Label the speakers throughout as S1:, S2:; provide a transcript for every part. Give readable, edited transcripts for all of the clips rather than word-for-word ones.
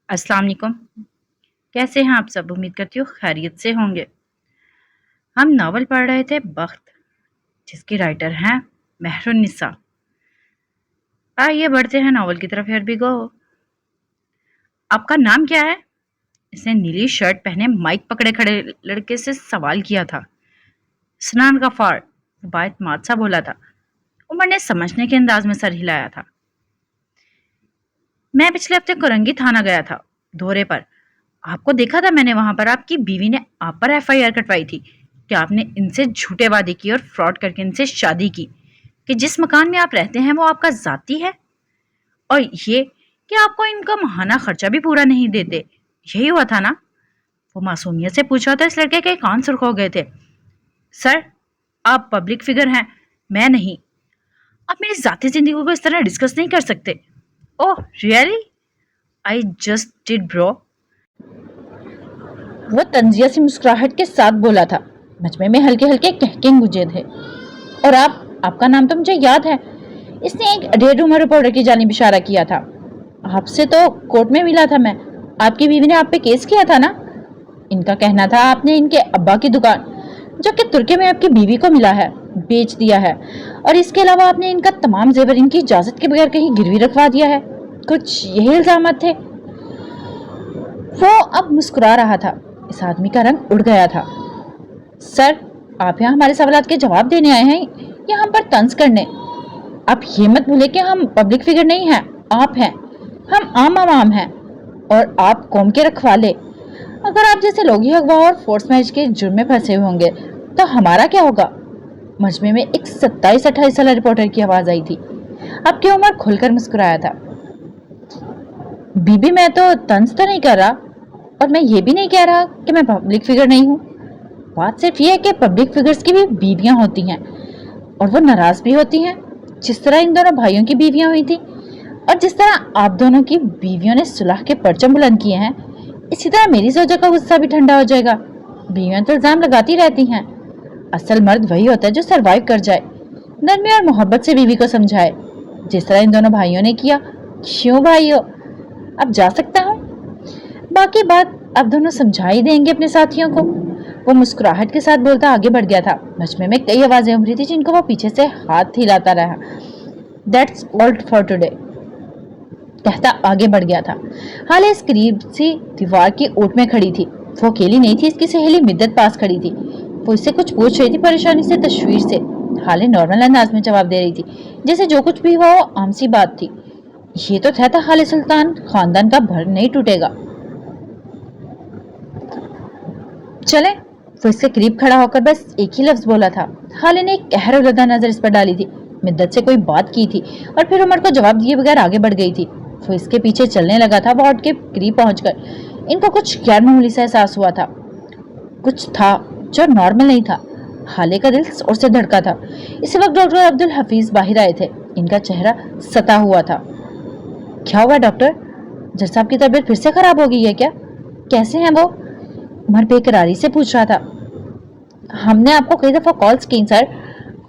S1: अस्सलाम वालेकुम। कैसे हैं आप सब? उम्मीद करती हूँ खैरियत से होंगे। हम नावल पढ़ रहे थे बख्त, जिसकी राइटर हैं मेहरुन्निसा। आइए बढ़ते हैं नावल की तरफ। Here we go. आपका नाम क्या है? इसने नीली शर्ट पहने माइक पकड़े खड़े लड़के से सवाल किया था। स्नान गफार, बाएतमाद सा बोला था। उमर ने समझने के अंदाज में सर हिलाया था। मैं पिछले हफ्ते कुरंगी थाना गया था, दौरे पर। आपको देखा था मैंने वहां पर। आपकी बीवी ने आप पर एफआईआर कटवाई थी कि आपने इनसे झूठे वादे किए और फ्रॉड करके इनसे शादी की, कि जिस मकान में आप रहते हैं वो आपका जाती है, और ये कि आपको इनका माहाना खर्चा भी पूरा नहीं देते। यही हुआ था ना? वो मासूमियत से पूछा था। इस लड़के के कान सुर्ख हो गए थे। सर, आप पब्लिक फिगर हैं, मैं नहीं। आप मेरी जाती जिंदगी को इस तरह डिस्कस नहीं कर सकते। Oh really? I just did bro. वो तंजिया सी मुस्कुराहट के साथ बोला था। मजमे में हल्के हल्के कहके गूंजे थे। और आपका नाम तो मुझे याद है। इसने एक रेड रूमर रिपोर्टर की जानिब इशारा किया था। आपसे तो कोर्ट में मिला था मैं। आपकी बीवी ने आप पे केस किया था ना? इनका कहना था आपने इनके अब्बा की दुकान, जो कि तुर्की में आपकी बीवी को मिला है, बेच दिया है। और इसके अलावा आपने इनका तमाम जेवर इनकी इजाजत के बगैर कहीं गिरवी रखवा दिया है। कुछ यही इल्जाम थे। वो अब मुस्कुरा रहा था। इस आदमी का रंग उड़ गया था। सर, आप यहाँ हमारे सवालात के जवाब देने आए हैं या हम पर तंज करने? आप ये मत भूले कि हम पब्लिक फिगर नहीं हैं, आप हैं। हम आम आवाम हैं और आप कौम के रखवाले। अगर आप जैसे लोग ही अगवा और फोर्स मैरिज के जुर्म में फंसे होंगे तो हमारा क्या होगा? मजमे में एक 27-28 साल रिपोर्टर की आवाज आई थी। अब की उम्र खुलकर मुस्कुराया था। बीबी, मैं तो तंज तो नहीं कर रहा, और मैं ये भी नहीं कह रहा कि मैं पब्लिक फिगर नहीं हूँ। बात सिर्फ ये है कि पब्लिक फिगर्स की भी बीवियां होती हैं और वो नाराज भी होती हैं, जिस तरह इन दोनों भाइयों की बीवियां हुई थी। और जिस तरह आप दोनों की बीवियों ने सुलह के परचम बुलंद किए हैं, इसी तरह मेरी जोजा का गुस्सा भी ठंडा हो जाएगा। बीवियां तो इल्जाम लगाती रहती हैं। असल मर्द वही होता है जो सरवाइव कर जाए, नरमी और मोहब्बत से बीवी को समझाए, जिस तरह इन दोनों भाइयों ने किया। क्यों भाइयों, अब जा सकता हूँ? बाकी बात अब दोनों समझा ही देंगे अपने साथियों को। वो मुस्कुराहट के साथ बोलता आगे बढ़ गया था। मजमे में कई आवाजें उभरी थी जिनको वो पीछे से हाथ हिलाता रहा। दैट्स ऑल फॉर टुडे, कहता आगे बढ़ गया था। हाल इस करीब सी दीवार की ओट में खड़ी थी। वो अकेली नहीं थी, इसकी सहेली मिद्दत पास खड़ी थी। वो इससे कुछ पूछ रही थी, परेशानी से, तशवीर से। हाले नॉर्मल अंदाज में जवाब दे रही थी, जैसे जो कुछ भी हुआ वो आम सी बात थी। ये तो था हाले सुल्तान, खानदान का भर नहीं टूटेगा। चले। वो इसके करीब खड़ा होकर बस एक ही लफ्ज बोला था। हाले ने एक कहर-उलदा नजर इस पर डाली थी। मिद्दत से कोई बात की थी और फिर उमर को जवाब दिए बगैर आगे बढ़ गई थी। वो इसके पीछे चलने लगा था। वार्ड के करीब पहुंचकर इनको कुछ गैर मामूली सा एहसास हुआ था। कुछ था जो नॉर्मल नहीं था। हाले का दिल जोर से धड़का था। इसी वक्त डॉक्टर अब्दुल हफीज बाहर आए थे। इनका चेहरा सता हुआ था। क्या हुआ डॉक्टर? जज साहब की तबीयत फिर से खराब हो गई है क्या? कैसे हैं वो? उमर बेकरारी से पूछ रहा था। हमने आपको कई दफा कॉल्स की सर,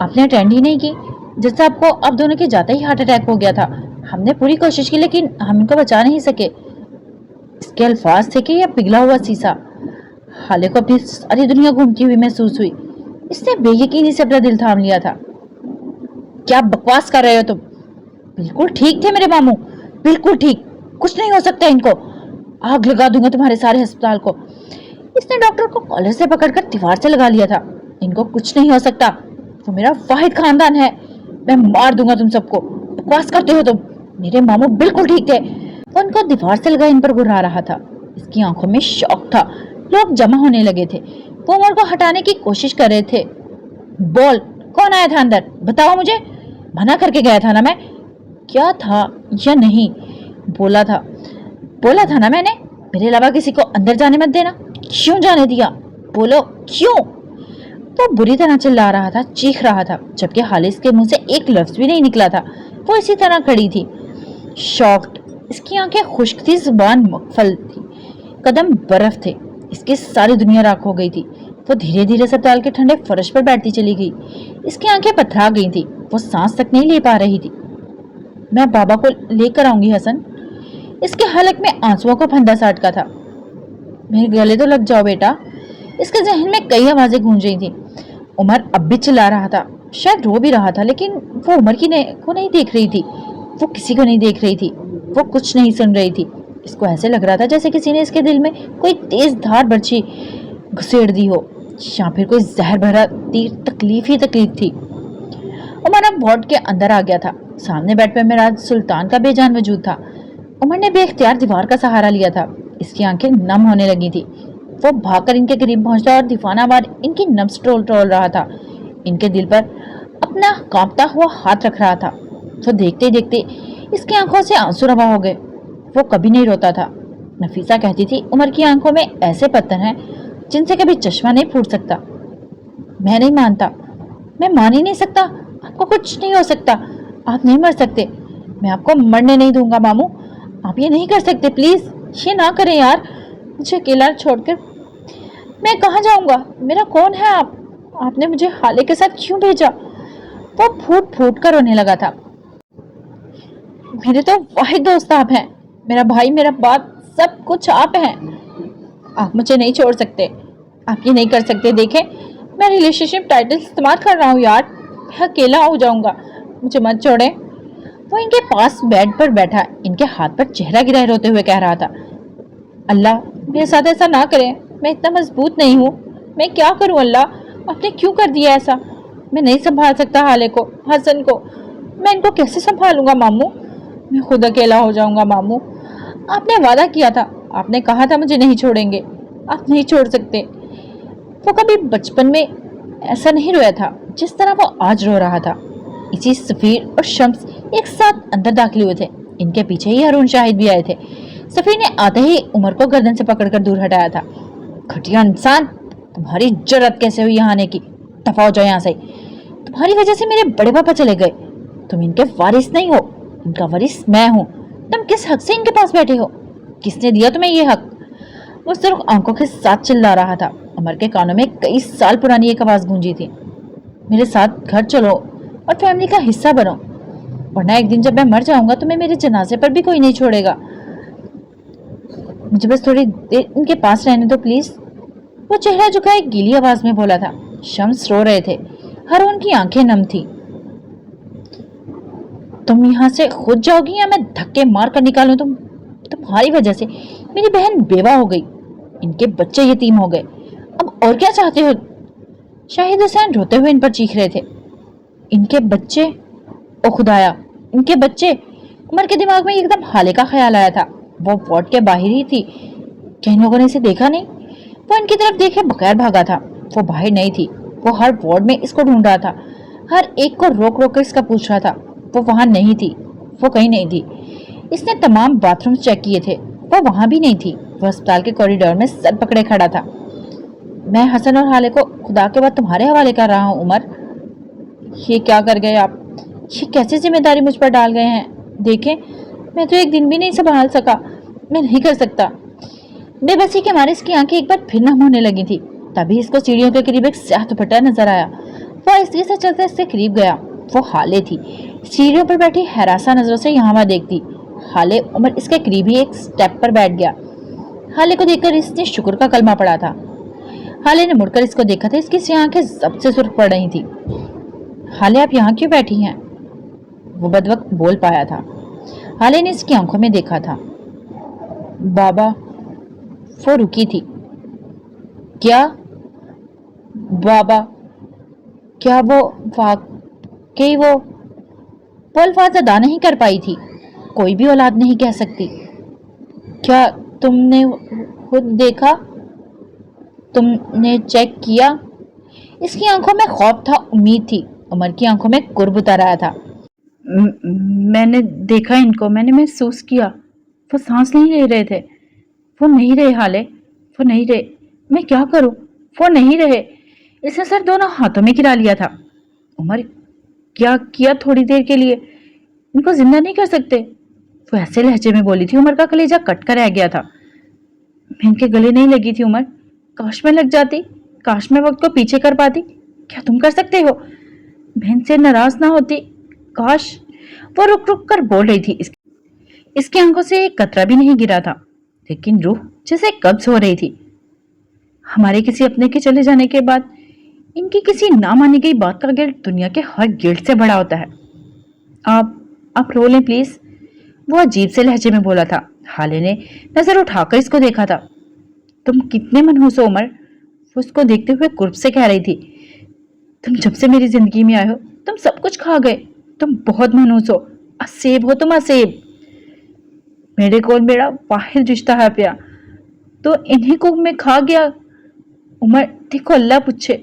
S1: आपने अटेंड ही नहीं की। जज साहब को अब दोनों के जाते ही हार्ट अटैक हो गया था। हमने पूरी कोशिश की लेकिन हम इनको बचा नहीं सके। इसके अल्फाज थे कि यह पिघला हुआ शीशा। हाले को अपनी सारी दुनिया घूमती हुई महसूस हुई। इसने बेयकीनी से अपना दिल थाम लिया था। क्या बकवास कर रहे हो तुम? बिल्कुल ठीक थे मेरे मामू, बिल्कुल ठीक। कुछ नहीं हो सकता इनको। आग लगा दूंगा तुम्हारे सारे अस्पताल को। इसने डॉक्टर को कॉलर से पकड़कर दीवार से लगा लिया था। इनको कुछ नहीं हो सकता। वो मेरा वाहिद खानदान है। मैं मार दूंगा तुम सबको। बकवास करते हो तुम। मेरे मामू बिल्कुल ठीक थे। वो उनको दीवार से लगा इन पर घुरा रहा था। इसकी आंखों में शौक था। लोग जमा होने लगे थे। वो उमर को हटाने की कोशिश कर रहे थे। बोल, कौन आया था अंदर? बताओ मुझे। मना करके गया था ना मैं। क्या था या नहीं? बोला था ना मैंने, मेरे अलावा किसी को अंदर जाने मत देना। क्यों जाने दिया? बोलो क्यों? तो बुरी तरह चिल्ला रहा था, चीख रहा था, जबकि हालिस के मुंह से एक लफ्ज भी नहीं निकला था। वो इसी तरह खड़ी थी, शॉक्ड। इसकी आंखें खुश्क थी, जुबान मकफल थी, कदम बर्फ थे। इसकी सारी दुनिया राख हो गई थी। वो धीरे धीरे अस्पताल के ठंडे फर्श पर बैठती चली गई। इसकी आंखें पथरा गई थी। वो सांस तक नहीं ले पा रही थी। मैं बाबा को लेकर आऊंगी हसन। इसके हलक में आंसुओं का फंदा सा अटका था। मेरे गले तो लग जाओ बेटा। इसके जहन में कई आवाजें गूंज रही थी। उमर अब भी चिल्ला रहा था, शायद रो भी रहा था, लेकिन वो उमर को नहीं देख रही थी, वो किसी को नहीं देख रही थी, वो कुछ नहीं सुन रही थी। इसको ऐसे लग रहा था जैसे किसी ने इसके दिल में कोई तेज धार बर्छी घुसेड़ दी हो, या फिर कोई जहर भरा तीर। तकलीफ ही तकलीफ थी। उमर अब वार्ड के अंदर आ गया था। सामने बेड पे मेरा सुल्तान का बेजान वजूद था। उमर ने बेख्तियार दीवार का सहारा लिया था। इसकी आंखें नम होने लगी थी। वो भागकर इनके करीब पहुंचा और दीवाना बार इनकी नब्ज टोल टोल रहा था। इनके दिल पर अपना कांपता हुआ हाथ रख रहा था। तो देखते देखते इसकी आंखों से आंसू रवा हो गए। वो कभी नहीं रोता था। नफीसा कहती थी उमर की आंखों में ऐसे पत्थर हैं जिनसे कभी चश्मा नहीं फूट सकता। मैं नहीं मानता, मैं मान ही नहीं सकता। आपको कुछ नहीं हो सकता, आप नहीं मर सकते। मैं आपको मरने नहीं दूंगा मामू। आप ये नहीं कर सकते, प्लीज ये ना करें यार। मुझे अकेला छोड़कर मैं कहाँ जाऊंगा? मेरा कौन है आप? आपने मुझे हाले के साथ क्यों भेजा? वो फूट फूट कर रोने लगा था। मेरे तो वाहिद दोस्त आप हैं, मेरा भाई, मेरा बाप, सब कुछ आप हैं। आप मुझे नहीं छोड़ सकते, आप ये नहीं कर सकते। देखें, मैं रिलेशनशिप टाइटल इस्तेमाल कर रहा हूँ यार। मैं अकेला हो जाऊंगा, मुझे मत छोड़ें। वो इनके पास बेड पर बैठा इनके हाथ पर चेहरा गिराए रोते हुए कह रहा था, अल्लाह मेरे साथ ऐसा ना करें, मैं इतना मजबूत नहीं हूँ। मैं क्या करूँ अल्लाह, आपने क्यों कर दिया ऐसा? मैं नहीं संभाल सकता हाले को, हसन को। मैं इनको कैसे संभालूंगा मामू? मैं खुद अकेला हो जाऊंगा मामू। आपने वादा किया था, आपने कहा था मुझे नहीं छोड़ेंगे। आप नहीं छोड़ सकते। वो कभी बचपन में ऐसा नहीं रोया था जिस तरह वो आज रो रहा था। इसी सफीर और शम्स एक साथ अंदर दाखिल हुए थे। इनके पीछे ही हारून शाहिद भी आए थे। सफीर ने आते ही उमर को गर्दन से पकड़कर दूर हटाया था। घटिया इंसान, तुम्हारी जरूरत कैसे हुई यहाँ आने की? दफा हो जाओ यहाँ से। तुम्हारी वजह से मेरे बड़े पापा चले गए। तुम इनके वारिस नहीं हो, इनका वारिस मैं हूँ। तुम किस हक से इनके पास बैठे हो? किसने दिया तुम्हें ये हक? वो सिर्फ आंखों के साथ चिल्ला रहा था। उमर के कानों में कई साल पुरानी एक आवाज गूंजी थी, मेरे साथ घर चलो और फैमिली का हिस्सा बनो, वरना एक दिन जब मैं मर जाऊंगा तुम्हें मेरे जनाजे पर भी कोई नहीं छोड़ेगा। मुझे बस थोड़ी देर इनके पास रहने दो प्लीज। वो चेहरा झुकाए गीली आवाज में बोला था। शम्स रो रहे थे, हारून की आंखें नम थी। तुम यहाँ से खुद जाओगी या मैं धक्के मार कर निकालूं? तुम्हारी वजह से मेरी बहन बेवा हो गई, इनके बच्चे यतीम हो गए। अब और क्या चाहते हो? शाहिद हुसैन रोते हुए इन पर चीख रहे थे। इनके बच्चे? ओ खुदाया, इनके बच्चे! उमर के दिमाग में एकदम हाले का ख्याल आया था। वो वार्ड के बाहर ही थी। क्या इन लोगों ने इसे देखा नहीं? वो इनकी तरफ देखे बगैर भागा था। वो बाहर नहीं थी। वो हर वार्ड में इसको ढूंढ रहा था, हर एक को रोक रोक कर इसका पूछ रहा था। वो वहां नहीं थी, वो कहीं नहीं थी। इसने तमाम बाथरूम चेक किए थे, वो वहां भी नहीं थी। वो अस्पताल के कॉरिडोर में सर पकड़े खड़ा था। मैं हसन और हाले को खुदा के बाद तुम्हारे हवाले कर रहा हूँ उमर। ये क्या कर गए आप? ये कैसे जिम्मेदारी मुझ पर डाल गए हैं? देखें, मैं तो एक दिन भी नहीं संभाल सका। मैं नहीं कर सकता। बेबसी के मारे इसकी आंखें एक बार फिर नम होने लगी थी। तभी इसको सीढ़ियों के करीब एक स्याह दुपट्टा नजर आया। वो आहिस्ते से चलते इससे करीब गया। वो हाले थी, सीढ़ियों पर बैठी हैरासा नजरों से यहाँ वहां देखती। हाले उमर इसके करीब ही एक स्टेप पर बैठ गया। हाले को देखकर इसने शुक्र का कलमा पड़ा था। हाले ने मुड़कर इसको देखा था। इसकी सी आंखें जब से सुर्ख पड़ रही थी। हाले, आप यहाँ क्यों बैठी हैं? वो बदवक्त बोल पाया था। हाले ने इसकी आंखों में देखा था। बाबा। वो रुकी थी। क्या बाबा? क्या वो वाकई वो अल्फाज अदा नहीं कर पाई थी? कोई भी औलाद नहीं कह सकती। क्या तुमने खुद देखा? तुमने चेक किया? इसकी आंखों में खौफ था, उम्मीद थी। उमर की आंखों में कुर्ब उतर आया था। मैंने देखा इनको, मैंने महसूस किया। वो सांस नहीं ले रहे थे। वो नहीं रहे हाले, वो नहीं रहे। मैं क्या करूं? वो नहीं रहे। इसने सर दोनों हाथों में गिरा लिया था। उमर, क्या किया? थोड़ी देर के लिए इनको जिंदा नहीं कर सकते? वो ऐसे लहजे में बोली थी, उमर का कलेजा कट कर रह गया था। मैं इनके गले नहीं लगी थी उमर। काश मैं लग जाती, काश मैं वक्त को पीछे कर पाती। क्या तुम कर सकते हो? मैं इनसे नाराज ना होती। काश। वो रुक रुक कर बोल रही थी। اس کی آنکھوں سے ایک कतरा भी नहीं गिरा था, लेकिन रूह जैसे कब्ज हो रही थी। हमारे किसी अपने के चले जाने के बाद इनकी किसी ना मानी गई बात का गिल्ट दुनिया के हर गिल्ट से बड़ा होता है। आप रो लें प्लीज, वो अजीब से लहजे में बोला था। हाले ने नजर उठाकर इसको देखा था। तुम कितने मनहूस हो उमर, वो उसको देखते हुए कुर्ब से कह रही थी। तुम जब से मेरी जिंदगी में आए हो तुम सब कुछ खा गए, तुम बहुत मनहूस हो, असेब हो तुम, असेब। मेरे को मेरा वाहिद रिश्ता है पिया, तो इन्हीं को मैं खा गया। उमर देखो अल्लाह पूछे।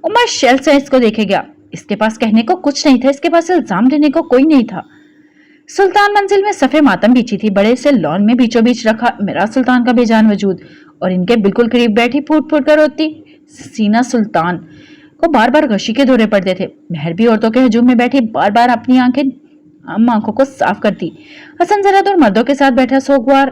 S1: उमर शेल से इसको देखे गया। इसके पास कहने को कुछ नहीं था, इसके पास इल्जाम देने को कोई नहीं था। सुल्तान मंजिल में सफे मातम बिछी थी, बड़े से लॉन में बीचों बीच रखा मेरा सुल्तान का बेजान वजूद, और इनके बिल्कुल करीब बैठी फूट फूट कर रोती सीना सुल्तान को बार बार गशी के दौरे पड़ते थे। मेहर भी औरतों के हजूम में बैठी बार बार अपनी आंखों को साफ करती। हसन जरा दूर मर्दों के साथ बैठा सोगवार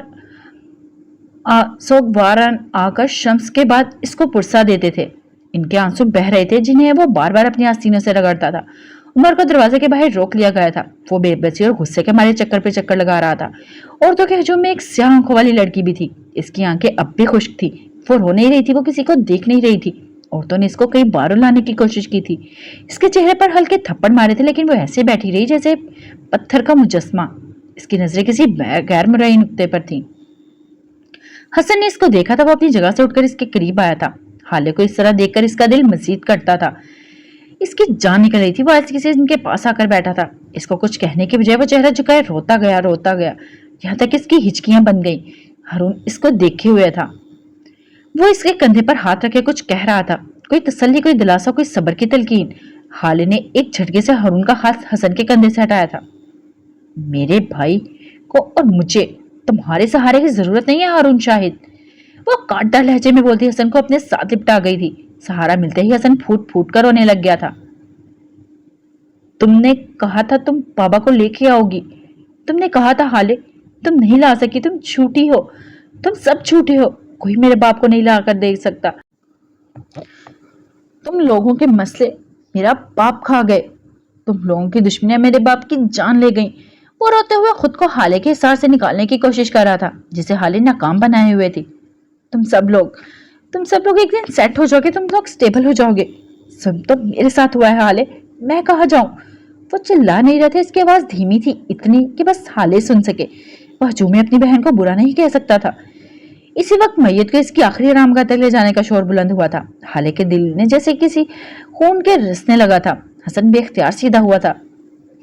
S1: आकर शम्स के बाद इसको पुरसा देते थे। इनके आंसू बह रहे थे जिन्हें वो बार बार अपनी आस्तीनों से रगड़ता था। उमर को दरवाजे के बाहर रोक लिया गया था। वो बेबसी और गुस्से के मारे चक्कर पे चक्कर लगा रहा था। औरतों के हजूम में एक स्याह आंखों वाली लड़की भी थी। इसकी आंखें अब भी खुश्क थी, वो रो नहीं रही थी, वो किसी को देख नहीं रही थी। औरतों ने इसको कई बार लाने की कोशिश की थी। इसके चेहरे पर हल्के थप्पड़ मारे थे, लेकिन वो ऐसे बैठी रही जैसे पत्थर का मुजस्मा। इसकी नजरें किसी गैर मुरई नुक्ते पर थी। हसन ने इसको देखा था, वो अपनी जगह से उठकर इसके करीब आया था। हाले को इस तरह देखकर इसका दिल मजीद कटता था। इसकी जान निकल रही थी। वो आज किसी इनके पास आकर बैठा था। इसको कुछ कहने के बजाय वो चेहरा झुकाए रोता गया, यहाँ तक इसकी हिचकियां बन गईं। हारून इसको देखे हुए था। वो इसके कंधे पर हाथ रखे कुछ कह रहा था, कोई तसल्ली, कोई दिलासा, कोई सब्र की तलकीन। हाले ने एक झटके से हारून का हाथ हसन के कंधे से हटाया था। मेरे भाई को और मुझे तुम्हारे सहारे की जरूरत नहीं है हारून शाहिद, वो काटदार लहजे में बोलती हसन को अपने साथ लिपटा गई थी। सहारा मिलते ही हसन फूट फूट कर रोने लग गया था। तुमने कहा था तुम बाबा को लेके आओगी, तुमने कहा था हाले, तुम नहीं ला सकी, तुम झूठी हो, तुम सब झूठे हो, कोई मेरे बाप को नहीं ला कर दे सकता। तुम लोगों के मसले मेरा बाप खा गए, तुम लोगों की दुश्मनियां मेरे बाप की जान ले गईं। वो रोते हुए खुद को हाले के हिसार से निकालने की कोशिश कर रहा था, जिसे हाले नाकाम बनाए हुए थी। तुम सब लोग एक दिन सेट हो जाओगे, तुम लोग स्टेबल हो जाओगे। सब तो मेरे साथ हुआ है हाले, मैं कहाँ जाऊं। वो चिल्ला नहीं रहे थे, इसकी आवाज धीमी थी, इतनी कि बस हाले सुन सके। वह हजूम में अपनी बहन को बुरा नहीं कह सकता था। इसी वक्त मैयत को इसकी आखिरी आरामगाह तक ले जाने का शोर बुलंद हुआ था। हाले के दिल ने जैसे किसी खून के रिसने लगा था। हसन बेख्तियार सीधा हुआ था।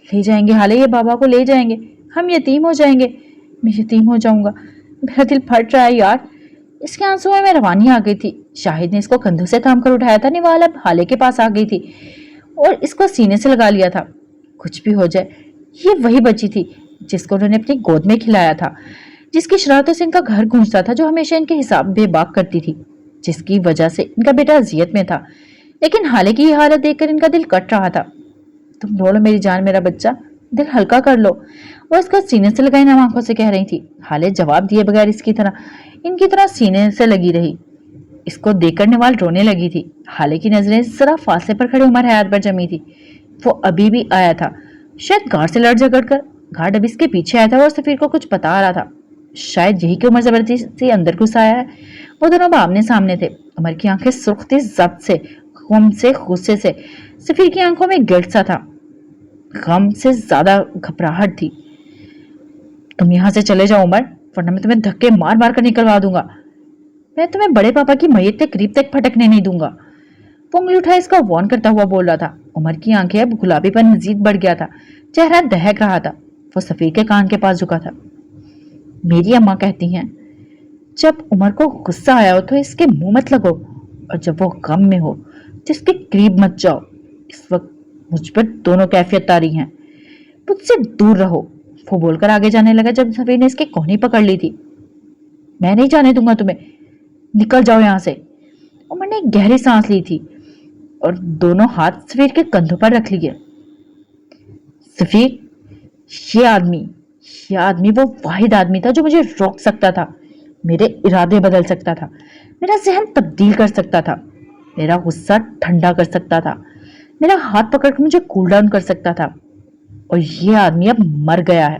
S1: ले जाएंगे हाले, ये बाबा को ले जाएंगे, हम यतीम हो जाएंगे, मैं यतीम हो जाऊंगा, मेरा दिल फट रहा है यार। इसके आंसुओं में रवानी आ गई थी। शाहिद ने इसको कंधों से थाम कर उठाया था। निवाल अब हाले के पास आ गई थी और इसको सीने से लगा लिया था। कुछ भी हो जाए, ये वही बच्ची थी जिसको उन्होंने अपनी गोद में खिलाया था, जिसकी शरारतों से इनका घर गूंजता था, जो हमेशा इनके हिसाब बेबाक करती थी, जिसकी वजह से इनका बेटा अजियत में था। लेकिन हाले की ये हालत देखकर इनका दिल कट रहा था। तुम रो लो मेरी जान, मेरा बच्चा, दिल हल्का कर लो, वो इसको सीने से लगाई नम आंखों से कह रही थी। हाले जवाब दिए बगैर इनकी तरह सीने से लगी रही। इसको देखकर निवाल रोने लगी थी। हाले की नजरें जरा फासले पर खड़े उमर हयात पर जमी थी। वो अभी भी आया था, शायद गार्ड से लड़ झगड़ कर। गार्ड अभी इसके पीछे आया था और सफीर को कुछ बता रहा था। शायद यही कि उमर जबरदस्ती अंदर घुस आया है। वो दोनों आमने सामने थे। उमर की आंखें सुर्ख थी जब्त से, गम से, गुस्से से। सफीर की आंखों में गिल्ट सा था, गम से ज्यादा घबराहट थी। तुम यहां से चले जाओ उमर, वरना मैं तुम्हें धक्के मार मार कर निकलवा दूंगा। मैं तुम्हें बड़े पापा की मैयत के करीब तक फटकने नहीं दूंगा। वो उंगली उठाए इसका वार्न करता हुआ बोल रहा था। उमर की आंखें अब गुलाबीपन मजीद बढ़ गया था, चेहरा दहक रहा था। वो सफीर के कान के पास झुका था। मेरी अम्मा कहती हैं, जब उमर को गुस्सा आया हो तो इसके मुंह मत लगो, और जब वो गम में हो तो इसके करीब मत जाओ। इस वक्त मुझ पर दोनों कैफियत तारी हैं, मुझसे दूर रहो। वो बोलकर आगे जाने लगा जब सफीर ने इसकी कोहनी पकड़ ली थी। मैं नहीं जाने दूंगा तुम्हें, निकल जाओ यहां से। उमर ने एक गहरी सांस ली थी और दोनों हाथ सफीर के कंधों पर रख लिए। सफीर, ये आदमी वो वाहिद आदमी था जो मुझे रोक सकता था, मेरे इरादे बदल सकता था, मेरा जहन तब्दील कर सकता था, मेरा गुस्सा ठंडा कर सकता था, मेरा हाथ पकड़कर मुझे कूल डाउन कर सकता था। और ये आदमी अब मर गया है।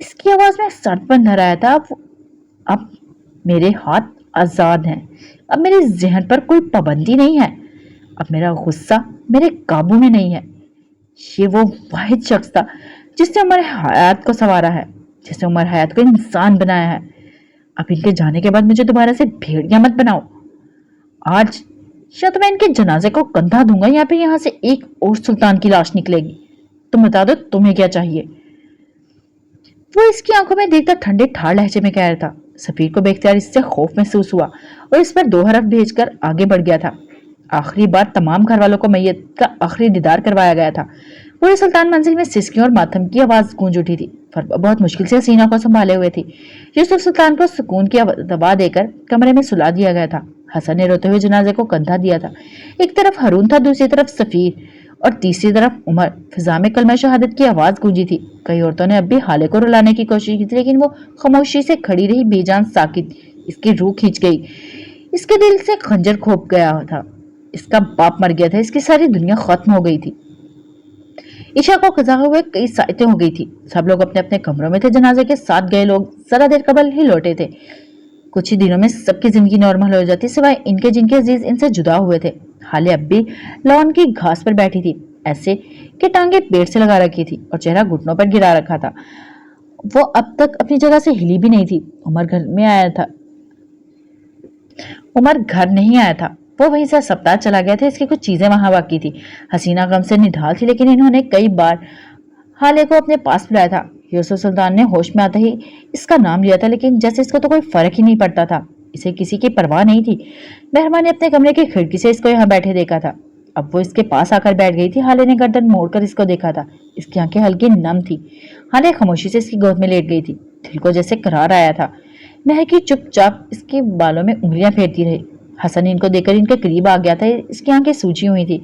S1: इसकी आवाज में सटपन भर आया था। अब मेरे हाथ आजाद हैं, अब मेरे जहन पर कोई पाबंदी नहीं है, अब मेरा गुस्सा मेरे काबू में नहीं है। ये वो वाहिद शख्स था जिसने उमर हयात को संवारा है, जिसने उमर हयात को इंसान बनाया है। अब इनके जाने के बाद मुझे दोबारा से भेड़िया मत बनाओ। आज या तो मैं इनके जनाजे को कंधा दूंगा या फिर यहां से एक और सुल्तान की लाश निकलेगी। तुम बता दो तुम्हें क्या चाहिए। वो इसकी आंखों में देखकर ठंडे ठाड़ लहजे में कह रहा था। सफीर को बेख्तियार इससे खौफ महसूस हुआ और इस पर 2 हरफ भेजकर आगे बढ़ गया था। आखिरी बार तमाम घर वालों को मैयत का आखिरी दीदार करवाया गया था। पूरे सुल्तान मंजिल में सिसकियों और मातम की आवाज गूंज उठी थी। फरवा बहुत मुश्किल से हसीना को संभाले हुए थी। यूसुफ सुल्तान को सुकून की दवा देकर कमरे में सुला दिया गया था। हसन ने रोते हुए जनाजे को कंधा दिया था। एक तरफ हारून था, दूसरी तरफ सफीर और तीसरी तरफ उमर। फिजा में कलमा शहादत की आवाज गूंजी थी। कई औरतों ने अब भी हाले को रुलाने की कोशिश की थी, लेकिन वो खामोशी से खड़ी रही, बेजान साकित। इसकी रूह खींच गई, इसके दिल से खंजर खोप गया था। इसका बाप मर गया था, इसकी सारी दुनिया खत्म हो गई थी। ईशा को कज़ा हुए कई साइतें हो गई थी। सब लोग अपने अपने कमरों में थे। जनाजे के साथ गए लोग जरा देर कबल ही लौटे थे। कुछ ही दिनों में सबकी जिंदगी नॉर्मल हो जाती, सिवाय इनके जिनके अजीज इनसे जुदा हुए थे। हाले अब भी लॉन की घास पर बैठी थी, ऐसे कि टांगे पेड़ से लगा रखी थी और चेहरा घुटनों पर गिरा रखा था। वो अब तक अपनी जगह से हिली भी नहीं थी। उमर घर नहीं आया था। वो वहीं से सप्ताह चला गया था। इसकी कुछ चीजें वहां बाकी थी। हसीना गम से निढाल थी, लेकिन इन्होंने कई बार हाले को अपने पास बुलाया था। यूसुफ सुल्तान ने होश में आते ही इसका नाम लिया था, लेकिन जैसे इसको तो कोई फर्क ही नहीं पड़ता था। इसे किसी की परवाह नहीं थी। मेहरमा ने अपने कमरे की खिड़की से इसको यहाँ बैठे देखा था। अब वो इसके पास आकर बैठ गई थी। हाले ने गर्दन मोड़कर इसको देखा था। इसकी आंखें हल्की नम थी। हाले खामोशी से इसकी गोद में लेट गई थी। दिल को जैसे करार आया था। महकी चुपचाप इसके बालों में उंगलियां फेरती रही। हसन इनको देखकर इनके करीब आ गया था। इसकी आंखें सूजी हुई थी।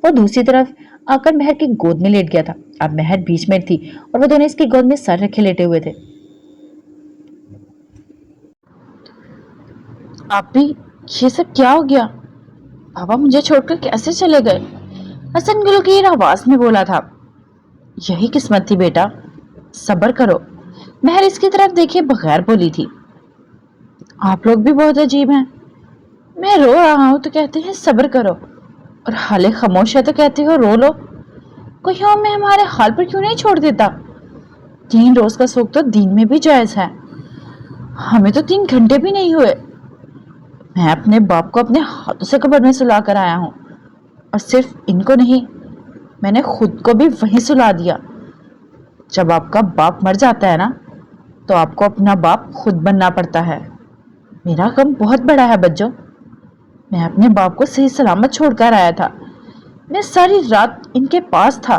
S1: वो दूसरी तरफ आकर महर की गोद में लेट गया था। अब महर बीच में थी और वो दोनों इसकी गोद में सर रखे लेटे हुए थे। आप भी, ये सब क्या हो गया? बाबा मुझे छोड़कर कैसे चले गए? हसन गुलगीर आवाज में बोला था। यही किस्मत थी बेटा, सब्र करो। महर इसकी तरफ देखे बगैर बोली थी। आप लोग भी बहुत अजीब हैं। मैं रो रहा हूं तो कहते हैं सब्र करो, और हाले खामोश है तो कहते हो रो लो। कोई हमें हमारे हाल पर क्यों नहीं छोड़ देता? 3 रोज का शोक तो दिन में भी जायज है। हमें तो 3 घंटे भी नहीं हुए। मैं अपने बाप को अपने हाथों से कब्र में सुला कर आया हूं, और सिर्फ इनको नहीं, मैंने खुद को भी वहीं सुला दिया। जब आपका बाप मर जाता है ना, तो आपको अपना बाप खुद बनना पड़ता है। मेरा गम बहुत बड़ा है बच्चों। मैं अपने बाप को सही सलामत छोड़कर आया था। मैं सारी रात इनके पास था,